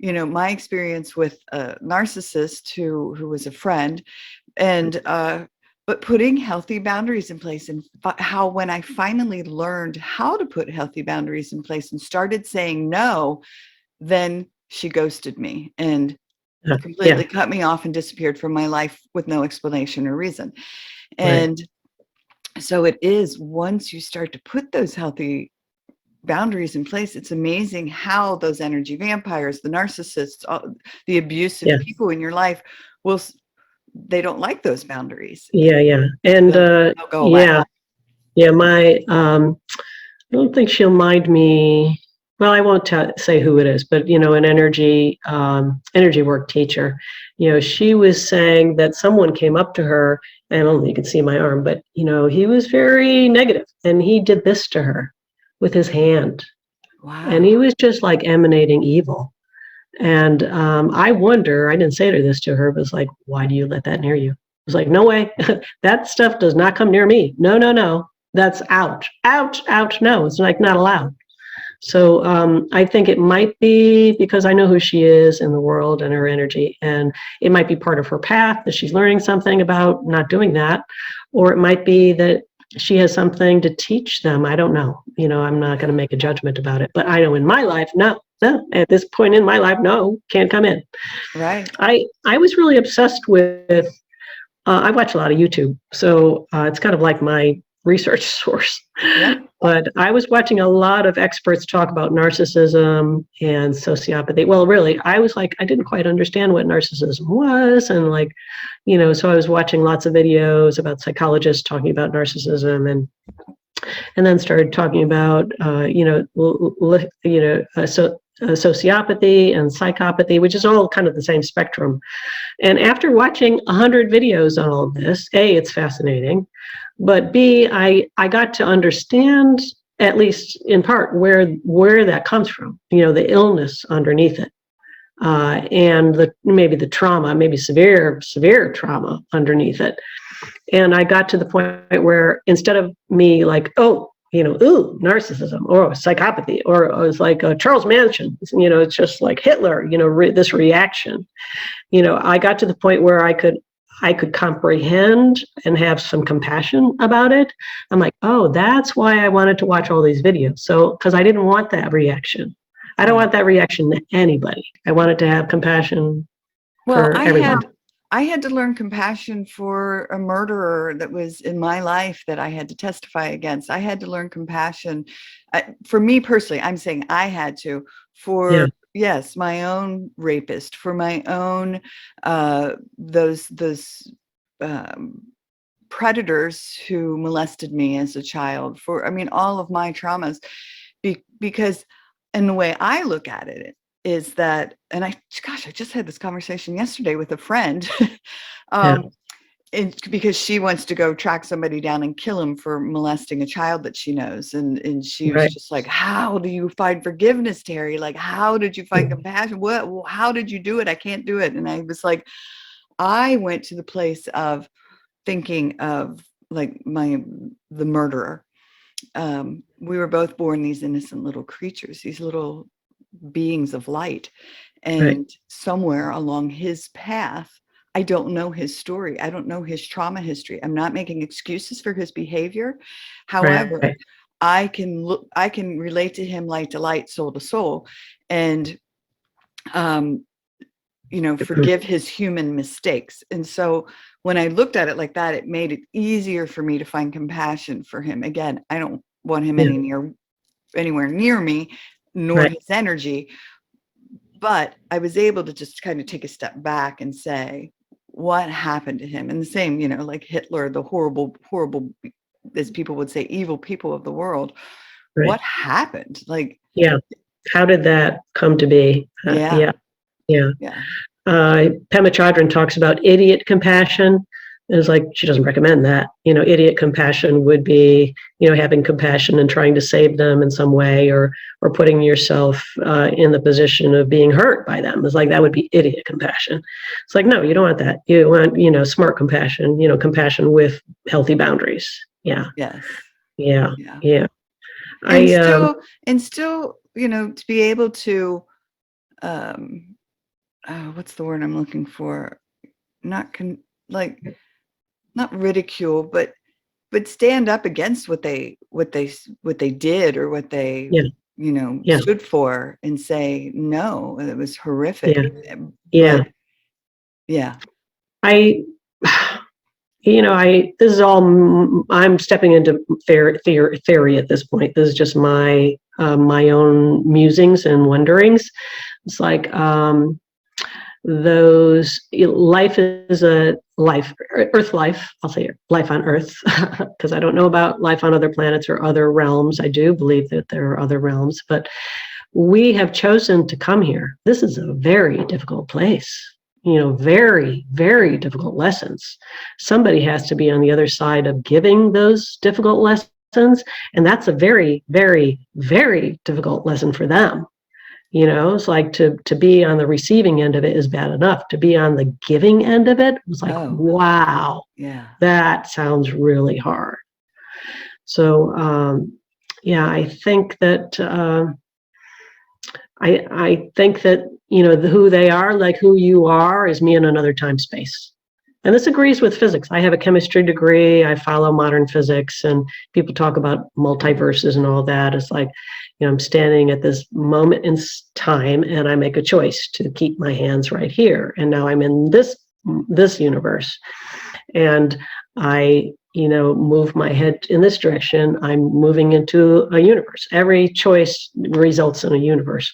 my experience with a narcissist who was a friend, and but putting healthy boundaries in place, and how when I finally learned how to put healthy boundaries in place and started saying no, then she ghosted me and completely cut me off and disappeared from my life with no explanation or reason. And so it is, once you start to put those healthy boundaries in place, it's amazing how those energy vampires, the narcissists, the abusive people in your life they don't like those boundaries. And they'll go away. My I don't think she'll mind me. Well, I won't say who it is, but an energy work teacher. She was saying that someone came up to her, and I don't think you can see my arm, but he was very negative, and he did this to her with his hand. Wow. And he was just like emanating evil. And I wonder, I didn't say this to her, but it's like, why do you let that near you? It was like, no way. That stuff does not come near me. No. That's out. No, it's like not allowed. So I think it might be because I know who she is in the world and her energy, and it might be part of her path that she's learning something about not doing that, or it might be that she has something to teach them. I don't know. I'm not going to make a judgment about it, but I know in my life, no, at this point in my life, no, can't come in. Right. I was really obsessed with, I watch a lot of YouTube, so it's kind of like my research source. Yeah. But I was watching a lot of experts talk about narcissism and sociopathy. Well, really, I was like, I didn't quite understand what narcissism was. And so I was watching lots of videos about psychologists talking about narcissism, and then started talking about, sociopathy and psychopathy, which is all kind of the same spectrum. And after watching 100 videos on all of this, A, it's fascinating, but B, I got to understand, at least in part, where that comes from, the illness underneath it, and maybe the trauma, maybe severe trauma underneath it. And I got to the point where instead of me like, ooh, narcissism or psychopathy, or it was like Charles Manson, it's just like Hitler, this reaction. I got to the point where I could comprehend and have some compassion about it. I'm like, oh, that's why I wanted to watch all these videos. So, because I didn't want that reaction. I don't want that reaction to anybody. I wanted to have compassion for everyone. I had to learn compassion for a murderer that was in my life that I had to testify against. I had to learn compassion for me personally. I'm saying I had to for yes, my own rapist, for my own those predators who molested me as a child. All of my traumas, because, and the way I look at it is that, and I just had this conversation yesterday with a friend, because she wants to go track somebody down and kill him for molesting a child that she knows. And she was just like, how do you find forgiveness, Teri? Like, how did you find compassion? How did you do it? I can't do it. And I was like, I went to the place of thinking of like the murderer. We were both born these innocent little creatures, these little beings of light, and somewhere along his path, I don't know his story, I don't know his trauma history, I'm not making excuses for his behavior. However, I can relate to him light to light, soul to soul, and forgive his human mistakes. And so when I looked at it like that, it made it easier for me to find compassion for him. Again, I don't want him anywhere near me, nor his energy. But I was able to just kind of take a step back and say, what happened to him? And the same, like Hitler, the horrible, as people would say, evil people of the world. What happened? Like, how did that come to be? Pema Chodron talks about idiot compassion. It's like, she doesn't recommend that. Idiot compassion would be, having compassion and trying to save them in some way, or putting yourself in the position of being hurt by them. It's like, that would be idiot compassion. It's like, no, you don't want that. You want, smart compassion, compassion with healthy boundaries. Yeah. Yes. Yeah. And still, to be able to what's the word I'm looking for? Not not ridicule, but stand up against what they did, or what they stood for, and say no, it was horrific. Yeah. Yeah. This is all, I'm stepping into theory at this point. This is just my own musings and wonderings. It's like, life is a life, earth life, I'll say life on earth, because I don't know about life on other planets or other realms. I do believe that there are other realms, but we have chosen to come here. This is a very difficult place, very, very difficult lessons. Somebody has to be on the other side of giving those difficult lessons, and that's a very, very, very difficult lesson for them. It's like to be on the receiving end of it is bad enough. To be on the giving end of it was like, wow, that sounds really hard. So, I think that I think that who they are, like who you are, is me in another time space. And this agrees with physics. I have a chemistry degree. I follow modern physics, and people talk about multiverses and all that. It's like, I'm standing at this moment in time, and I make a choice to keep my hands right here. And now I'm in this universe, and I, move my head in this direction. I'm moving into a universe. Every choice results in a universe.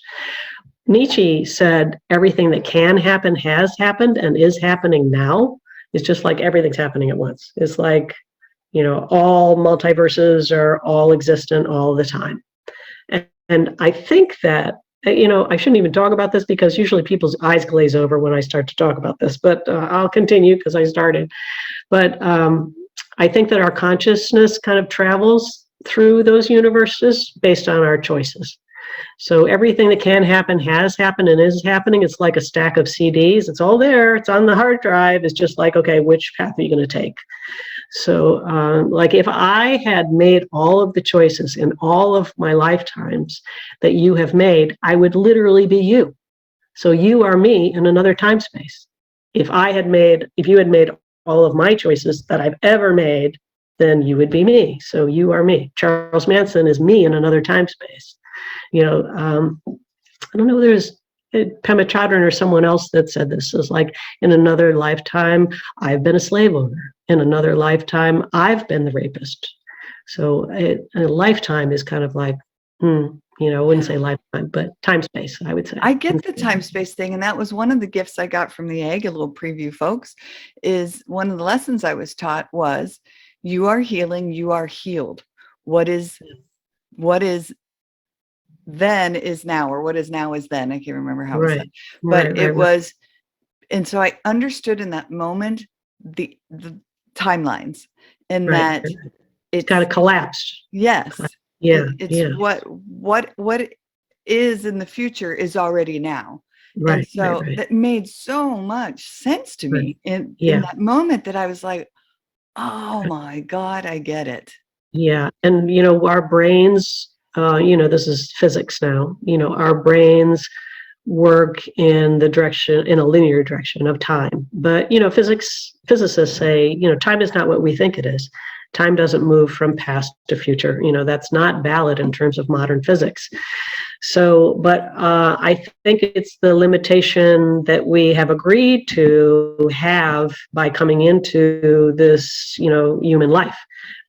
Nietzsche said everything that can happen has happened and is happening now. It's just like everything's happening at once. It's like, all multiverses are all existent all the time. And I think that, I shouldn't even talk about this, because usually people's eyes glaze over when I start to talk about this, but I'll continue because I started. But I think that our consciousness kind of travels through those universes based on our choices. So everything that can happen has happened and is happening. It's like a stack of CDs. It's all there. It's on the hard drive. It's just like, okay, which path are you going to take? So like if I had made all of the choices in all of my lifetimes that you have made, I would literally be you. So you are me in another time space. If you had made all of my choices that I've ever made, then you would be me. So you are me. Charles Manson is me in another time space. I don't know, there's Pema Chodron or someone else that said this. Is like, in another lifetime, I've been a slave owner. In another lifetime, I've been the rapist. So a lifetime is kind of like, I wouldn't say lifetime, but time space, I would say. I get the time space thing. And that was one of the gifts I got from the egg, a little preview, folks, is one of the lessons I was taught was, you are healing, you are healed. What is then is now, or what is now is then. I can't remember how it was said. But it was, and so I understood in that moment the timelines, and that it's kind of collapsed. Yes. Yeah. It's what is in the future is already now. And so that made so much sense to me in that moment, that I was like, oh my God, I get it. Yeah. And, our brains, this is physics now, our brains work in a linear direction of time. But, physicists say, time is not what we think it is. Time doesn't move from past to future. That's not valid in terms of modern physics. So, but I think it's the limitation that we have agreed to have by coming into this, human life.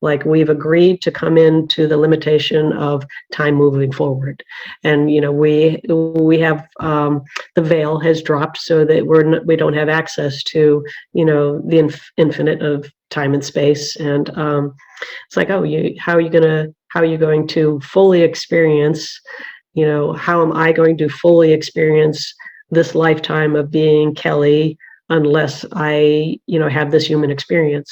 Like, we've agreed to come into the limitation of time moving forward, and we have the veil has dropped, so that we don't have access to the infinite of time and space. And it's like, how are you going to fully experience? How am I going to fully experience this lifetime of being Kelley unless I, have this human experience?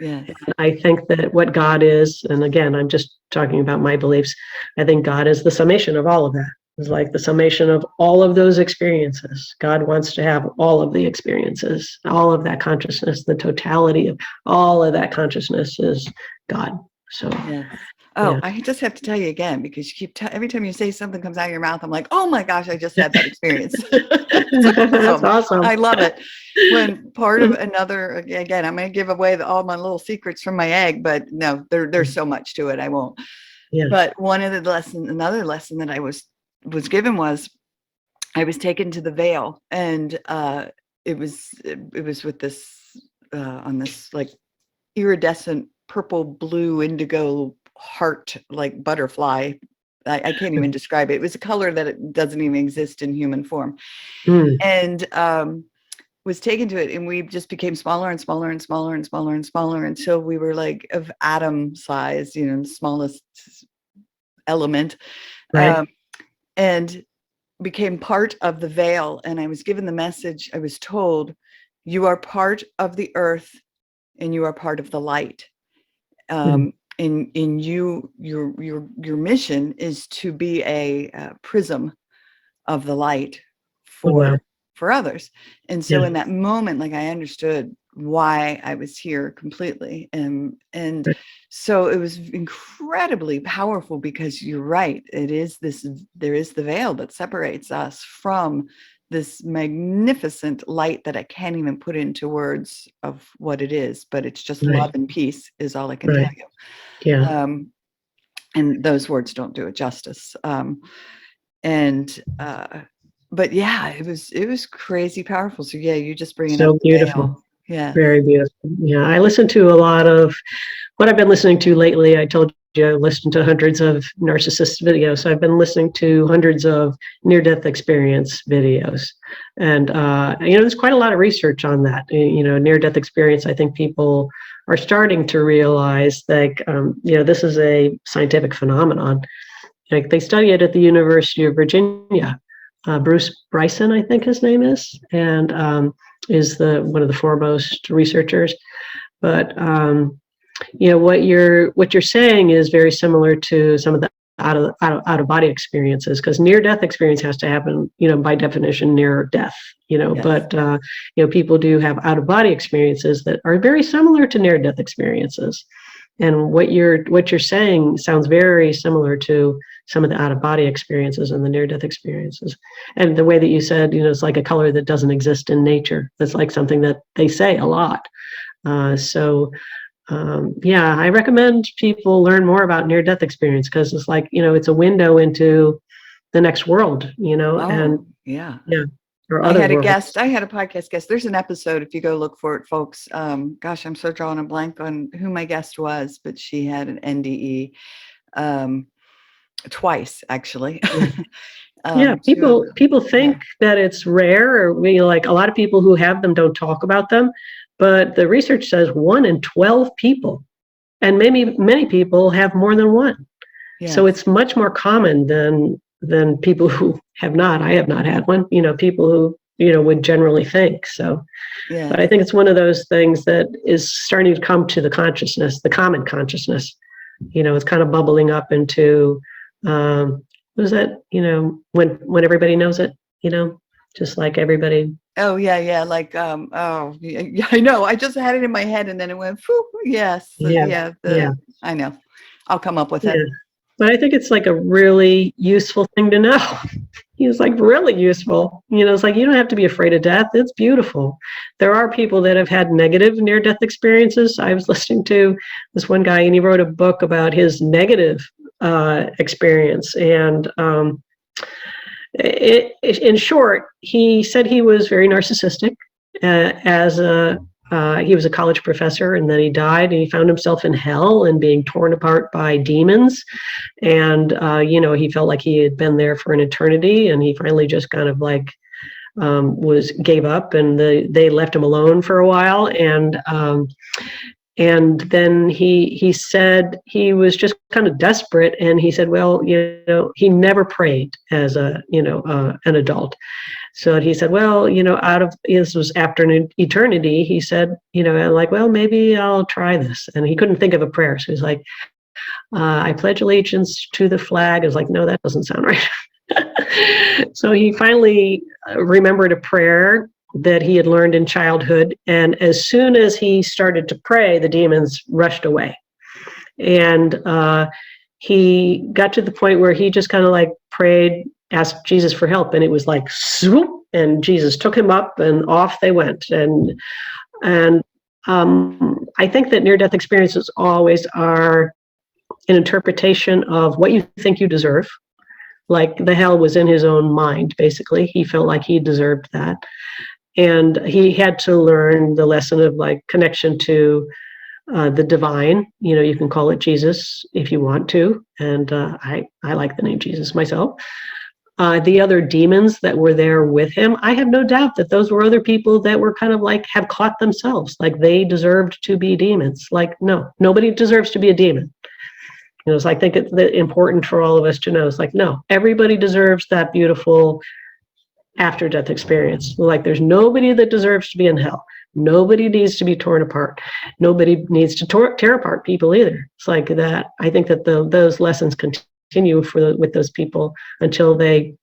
Yeah. I think that what God is, and again, I'm just talking about my beliefs, I think God is the summation of all of that. It's like the summation of all of those experiences. God wants to have all of the experiences, all of that consciousness, the totality of all of that consciousness is God. So yeah. Oh, Yeah. I just have to tell you again, because you keep every time you say something comes out of your mouth, I'm like, oh my gosh, I just had that experience. It's That's awesome. awesome. I love it. When part of another, again, I'm going to give away all my little secrets from my egg, but no, there's so much to it. I won't. Yeah. But another lesson that I was given was I was taken to the Vale, and it was with this on this like iridescent purple, blue, indigo heart like butterfly. I can't even describe it. It was a color that it doesn't even exist in human form, Mm, and was taken to it, and we just became smaller and smaller and smaller and smaller and smaller until we were like of atom size, the smallest element, right. and became part of the veil. And I was given the message. I was told, you are part of the earth and you are part of the light. Mm, In your mission is to be a prism of the light oh, wow. for others. And so Yeah. in that moment, like, I understood why I was here completely. And Right. so it was incredibly powerful, because you're right. There is the veil that separates us from this magnificent light that I can't even put into words of what it is, but it's just love Right. and peace is all I can Right. tell you. Yeah. And those words don't do it justice. And but yeah, it was crazy powerful. So yeah, you just bringing up So the beautiful. veil. Yeah. Very beautiful. Yeah. I listen to a lot of what I've been listening to lately. I told you I listened to hundreds of narcissist videos. So I've been listening to hundreds of near-death experience videos. And, there's quite a lot of research on that. Near-death experience, I think people are starting to realize that, this is a scientific phenomenon. Like, they study it at the University of Virginia. Bruce Bryson, I think his name is, and is one of the foremost researchers. But what you're saying is very similar to some of the out of body experiences, because near death experience has to happen, by definition, near death. Yes. But people do have out of body experiences that are very similar to near death experiences. And what you're saying sounds very similar to some of the out of body experiences and the near death experiences. And the way that you said, it's like a color that doesn't exist in nature. That's like something that they say a lot. I recommend people learn more about near death experience, because it's like, it's a window into the next world, and Yeah. or I other had a worlds. guest. I had a podcast guest. There's an episode, if you go look for it, folks. Gosh, I'm so drawing a blank on who my guest was, but she had an NDE twice, actually. Yeah, people think yeah. that it's rare, or like a lot of people who have them don't talk about them, but the research says 1 in 12 people, and maybe many people have more than one. Yes. So it's much more common than people who have not. I have not had one. People who would generally think so. Yeah. But I think it's one of those things that is starting to come to the consciousness, the common consciousness. It's kind of bubbling up into what is that? When everybody knows it. Just like everybody. Oh yeah. Like yeah, I know. I just had it in my head, and then it went. Whew, yes. Yeah. I know. I'll come up with Yeah. it. But I think it's like a really useful thing to know. It's like really useful. It's like, you don't have to be afraid of death. It's beautiful. There are people that have had negative near-death experiences. I was listening to this one guy, and he wrote a book about his negative experience. And in short, he said he was very narcissistic he was a college professor, and then he died, and he found himself in hell and being torn apart by demons. And, he felt like he had been there for an eternity, and he finally just kind of like gave up, and they left him alone for a while. And then he said he was just kind of desperate, and he said, well, he never prayed as an adult. So he said, well, this was after an eternity. He said, like, well, maybe I'll try this. And he couldn't think of a prayer. So he's like, I pledge allegiance to the flag. I was like, no, that doesn't sound right. So he finally remembered a prayer that he had learned in childhood. And as soon as he started to pray, the demons rushed away. And he got to the point where he just kind of like prayed, asked Jesus for help, and it was like swoop, and Jesus took him up and off they went. And I think that near-death experiences always are an interpretation of what you think you deserve. Like the hell was in his own mind, basically. He felt like he deserved that. And he had to learn the lesson of like connection to the divine. You know, you can call it Jesus if you want to. And I like the name Jesus myself. The other demons that were there with him, I have no doubt that those were other people that were kind of like have caught themselves, like they deserved to be demons. Like, no, nobody deserves to be a demon. You know, it's like, I think it's important for all of us to know. It's like, no, everybody deserves that beautiful after-death experience. Like, there's nobody that deserves to be in hell. Nobody needs to be torn apart. Nobody needs to tear apart people either. It's like that. I think that those lessons continue with those people until they,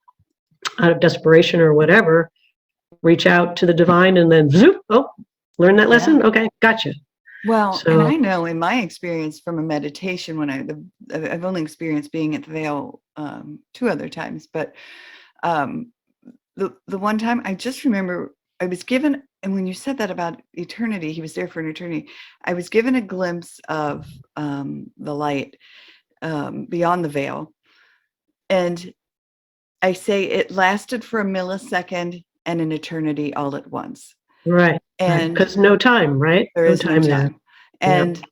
out of desperation or whatever, reach out to the divine and then zoop, oh, learn that lesson? Yeah. Okay, gotcha. Well, and I know in my experience from a meditation, when I've only experienced being at the Vale 2 other times, but the one time I just remember I was given, and when you said that about eternity, he was there for an eternity, I was given a glimpse of the light beyond the veil. And I say it lasted for a millisecond and an eternity all at once. Right. And because no time, right? There is no time. There. And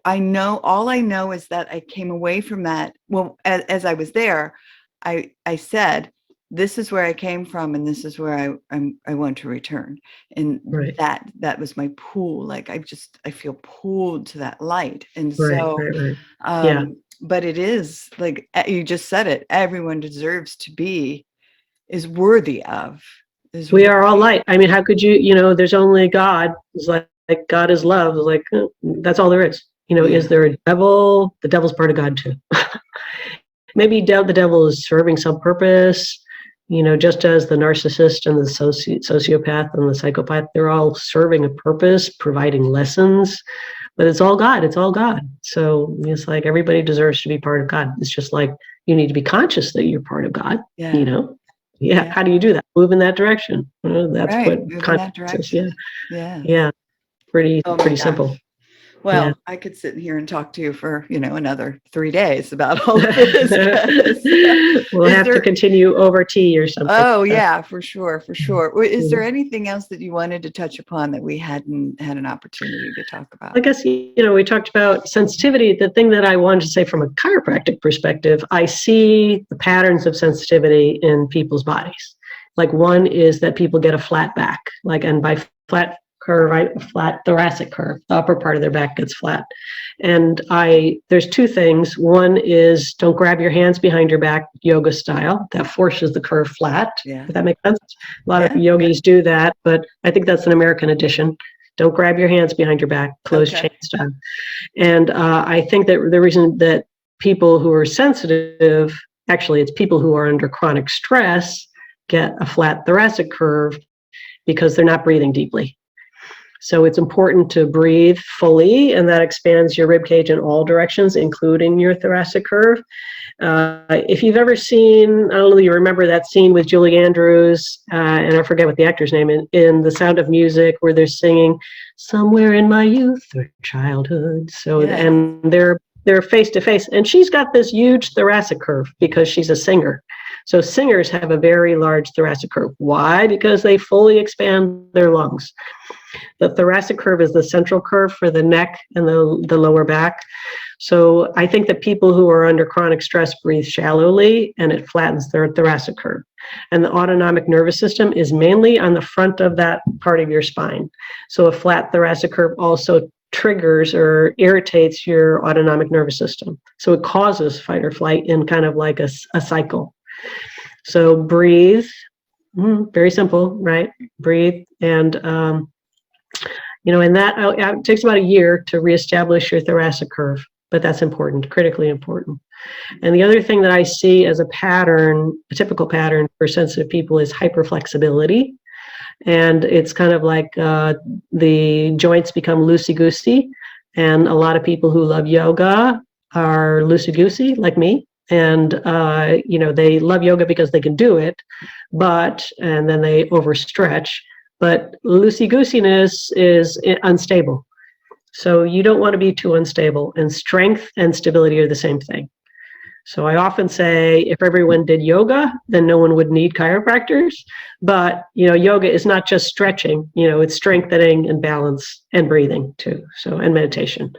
yep. all I know is that I came away from that. Well, as I was there, I said, this is where I came from, and this is where I want to return. And right. that was my pull. Like I feel pulled to that light. And right. Yeah. But it is like you just said it. Everyone is worthy of. We are all light. I mean, how could you, there's only God. It's like God is love. It's like, that's all there is. Is there a devil? The devil's part of God too. Maybe the devil is serving some purpose, just as the narcissist and the sociopath and the psychopath, they're all serving a purpose, providing lessons, but it's all God. It's all God. So it's like everybody deserves to be part of God. It's just like you need to be conscious that you're part of God, Yeah. How do you do that? Move in that direction. That's right. What consciousness is. Yeah. Pretty simple. Well, I could sit here and talk to you for, another 3 days about all of this. We'll have to continue over tea or something. Oh, yeah, for sure. Is there anything else that you wanted to touch upon that we hadn't had an opportunity to talk about? I guess, we talked about sensitivity. The thing that I wanted to say from a chiropractic perspective, I see the patterns of sensitivity in people's bodies. Like one is that people get a flat back, and by flat curve, right? A flat thoracic curve. The upper part of their back gets flat. And there's 2 things. One is don't grab your hands behind your back, yoga style. That forces the curve flat. Yeah. If that makes sense. A lot of yogis do that, but I think that's an American addition. Don't grab your hands behind your back, closed chain style. And I think that the reason that people who are sensitive, actually it's people who are under chronic stress, get a flat thoracic curve because they're not breathing deeply. So it's important to breathe fully, and that expands your rib cage in all directions, including your thoracic curve. If you've ever seen, I don't know if you remember that scene with Julie Andrews, and I forget what the actor's name is, in The Sound of Music, where they're singing "Somewhere in My Youth or Childhood." So, and they're face to face, and she's got this huge thoracic curve because she's a singer. So singers have a very large thoracic curve. Why? Because they fully expand their lungs. The thoracic curve is the central curve for the neck and the lower back. So I think that people who are under chronic stress breathe shallowly, and it flattens their thoracic curve. And the autonomic nervous system is mainly on the front of that part of your spine. So a flat thoracic curve also triggers or irritates your autonomic nervous system. So it causes fight or flight in kind of like a cycle. So breathe, very simple, right? Breathe. And, and that it takes about a year to reestablish your thoracic curve, but that's important, critically important. And the other thing that I see as a pattern, a typical pattern for sensitive people, is hyperflexibility. And it's kind of like the joints become loosey-goosey. And a lot of people who love yoga are loosey-goosey like me. And, they love yoga because they can do it, and then they overstretch. But loosey-goosiness is unstable. So you don't want to be too unstable. And strength and stability are the same thing. So I often say if everyone did yoga, then no one would need chiropractors. But, yoga is not just stretching, it's strengthening and balance and breathing too. So, and meditation.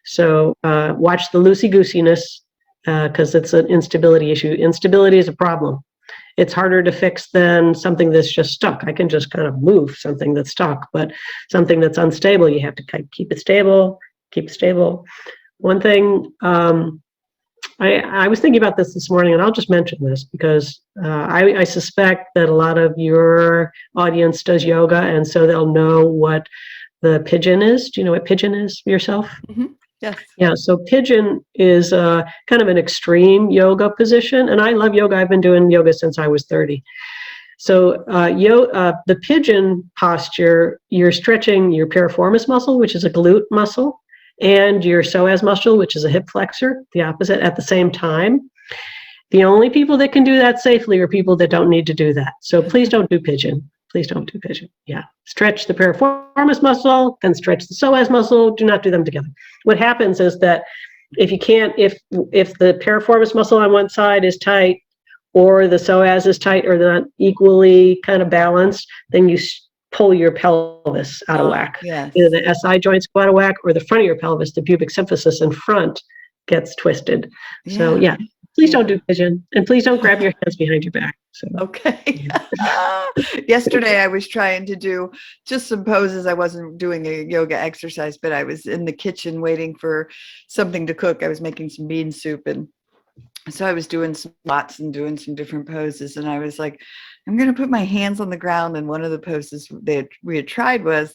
So watch the loosey-goosiness because it's an instability issue. Instability is a problem. It's harder to fix than something that's just stuck. I can just kind of move something that's stuck, but something that's unstable, you have to kind of keep it stable. One thing, I was thinking about this morning, and I'll just mention this because I suspect that a lot of your audience does yoga, and so they'll know what the pigeon is. Do you know what pigeon is yourself? Mm-hmm. Yes. Yeah, so pigeon is kind of an extreme yoga position, and I love yoga. I've been doing yoga since I was 30. So the pigeon posture, you're stretching your piriformis muscle, which is a glute muscle, and your psoas muscle, which is a hip flexor, the opposite, at the same time. The only people that can do that safely are people that don't need to do that. So please don't do pigeon. Please don't do pigeon. Yeah. Stretch the piriformis muscle, then stretch the psoas muscle. Do not do them together. What happens is that if the piriformis muscle on one side is tight or the psoas is tight or they're not equally kind of balanced, then you pull your pelvis out of whack. Yes. Either the SI joints go out of whack or the front of your pelvis, the pubic symphysis in front, gets twisted. Yeah. So yeah, please don't do pigeon, and please don't grab your hands behind your back. So. Okay. Yesterday I was trying to do just some poses. I wasn't doing a yoga exercise, but I was in the kitchen waiting for something to cook. I was making some bean soup, and so I was doing some squats and doing some different poses, and I was like, I'm going to put my hands on the ground. And one of the poses we had tried was,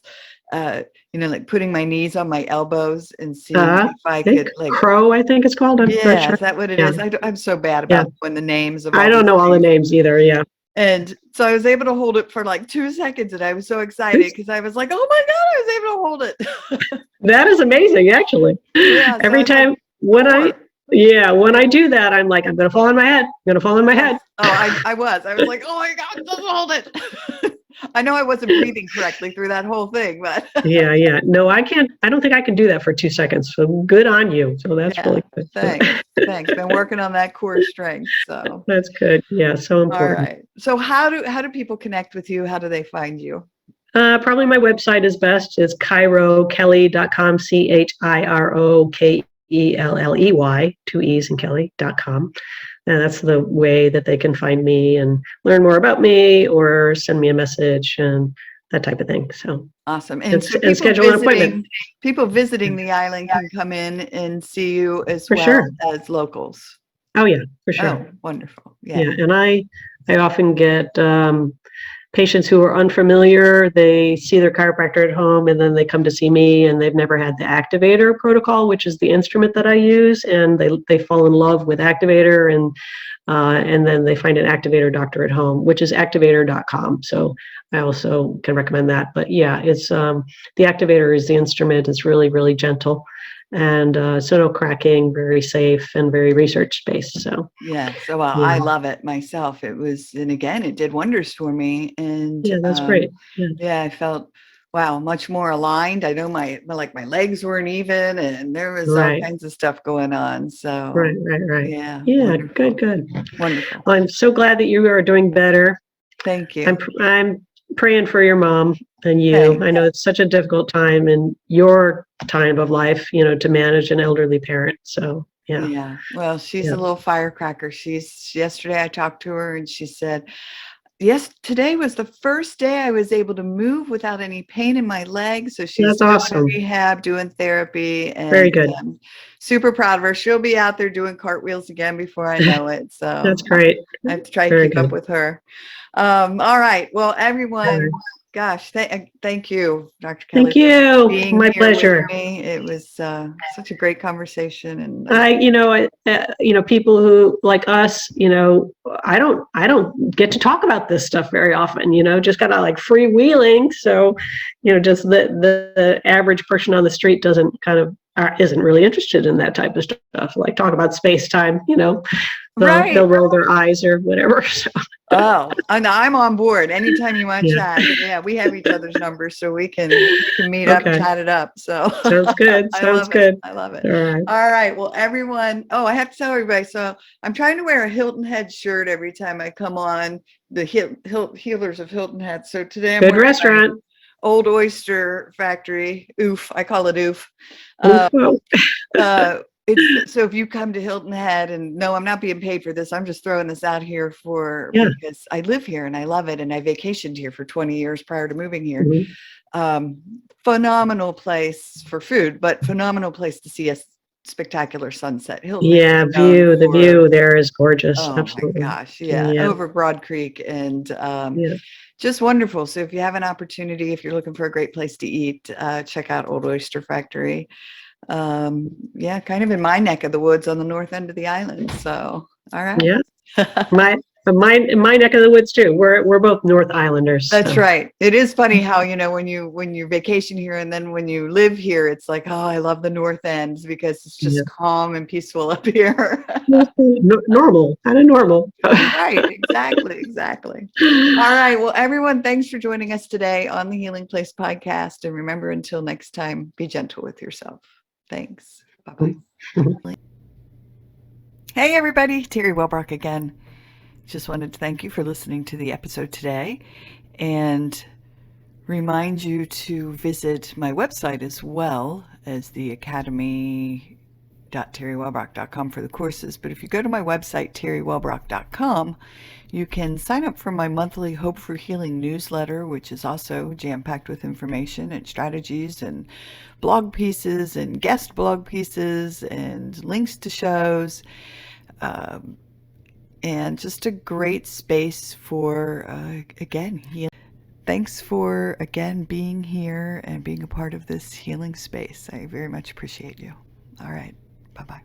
like putting my knees on my elbows and seeing if I could, like, crow, I think it's called. I'm not sure. Is that what it is? I'm so bad about knowing the names of. I don't know all the names either. Yeah. And so I was able to hold it for like 2 seconds, and I was so excited because I was like, "Oh my God, I was able to hold it." That is amazing, actually. Yeah, every time when I do that, I'm like, I'm going to fall on my head. I'm going to fall on my head. Oh, I was like, oh my God, just hold it. I know I wasn't breathing correctly through that whole thing, but. Yeah. No, I can't. I don't think I can do that for 2 seconds. So good on you. So that's really good. Thanks. Been working on that core strength. So. That's good. Yeah. So important. All right. So how do people connect with you? How do they find you? Probably my website is best. It's chirokelley.com, CHIROKELLEY, 2 E's and Kelley.com. And that's the way that they can find me and learn more about me or send me a message and that type of thing. So awesome. And schedule an appointment. People visiting the island can come in and see you as as locals. Oh yeah, for sure. Oh, wonderful. Yeah. And I often get patients who are unfamiliar. They see their chiropractor at home and then they come to see me, and they've never had the Activator protocol, which is the instrument that I use, and they fall in love with Activator, and then they find an Activator doctor at home, which is activator.com. So I also can recommend that. But yeah, it's the Activator is the instrument. It's really, really gentle. And so no cracking, very safe and very research based. So I love it myself. And again, it did wonders for me. And yeah, that's great. Yeah, I felt much more aligned. I know my legs weren't even, and there was all kinds of stuff going on. So right. Yeah. Wonderful. Good. Wonderful. Well, I'm so glad that you are doing better. Thank you. I'm praying for your mom and you. Thanks. I know it's such a difficult time in your time of life, to manage an elderly parent. So yeah. Yeah. Well, she's a little firecracker. Yesterday I talked to her and she said, yes, today was the first day I was able to move without any pain in my legs. So she's awesome. Doing rehab, doing therapy. And very good. I'm super proud of her. She'll be out there doing cartwheels again before I know it. So that's great. I have to try to keep up with her. All right. Well, everyone, Gosh, thank you, Dr. Thank Kelley, for you. being My here with pleasure. me. It was such a great conversation, and People who like us, I don't get to talk about this stuff very often. Just kind of like freewheeling. So, just the average person on the street isn't really interested in that type of stuff. Like talk about space time. right. They'll roll their eyes or whatever. So. Oh, and I'm on board. Anytime you want to Yeah. chat, yeah, we have each other's numbers, so we can meet up, Okay. chat it up. So Sounds good. I Sounds love it. good. I love it. All right. All right. Well, everyone. Oh, I have to tell everybody. So I'm trying to wear a Hilton Head shirt every time I come on the Healers of Hilton Head. So today I'm Good wearing my restaurant. Old Oyster Factory. Oof. I call it oof. Oh. So if you come to Hilton Head, and no, I'm not being paid for this. I'm just throwing this out here Yeah. because I live here and I love it. And I vacationed here for 20 years prior to moving here. Mm-hmm. Phenomenal place for food, but phenomenal place to see a spectacular sunset. Hilton Yeah, is known the view there is gorgeous. oh Absolutely. my gosh. Yeah. Yeah. Over Broad Creek and, Yeah. just wonderful. So if you have an opportunity, if you're looking for a great place to eat, check out Old Oyster Factory. Yeah, kind of in my neck of the woods on the north end of the island. So, all right. Yeah. My neck of the woods too. We're both North Islanders. That's So. right. It is funny how, when you vacation here and then when you live here, it's like, oh, I love the north end because it's just calm and peaceful up here. Normal, kind of normal. Right. Exactly. All right. Well, everyone, thanks for joining us today on the Healing Place podcast. And remember, until next time, be gentle with yourself. Thanks. Bye-bye. Hey, everybody. Teri Wellbrock again. Just wanted to thank you for listening to the episode today and remind you to visit my website as well as the academy.teriwellbrock.com for the courses. But if you go to my website, teriwellbrock.com, you can sign up for my monthly Hope for Healing newsletter, which is also jam-packed with information and strategies and blog pieces and guest blog pieces and links to shows. And just a great space for, again, healing. Thanks for, again, being here and being a part of this healing space. I very much appreciate you. All right. Bye-bye.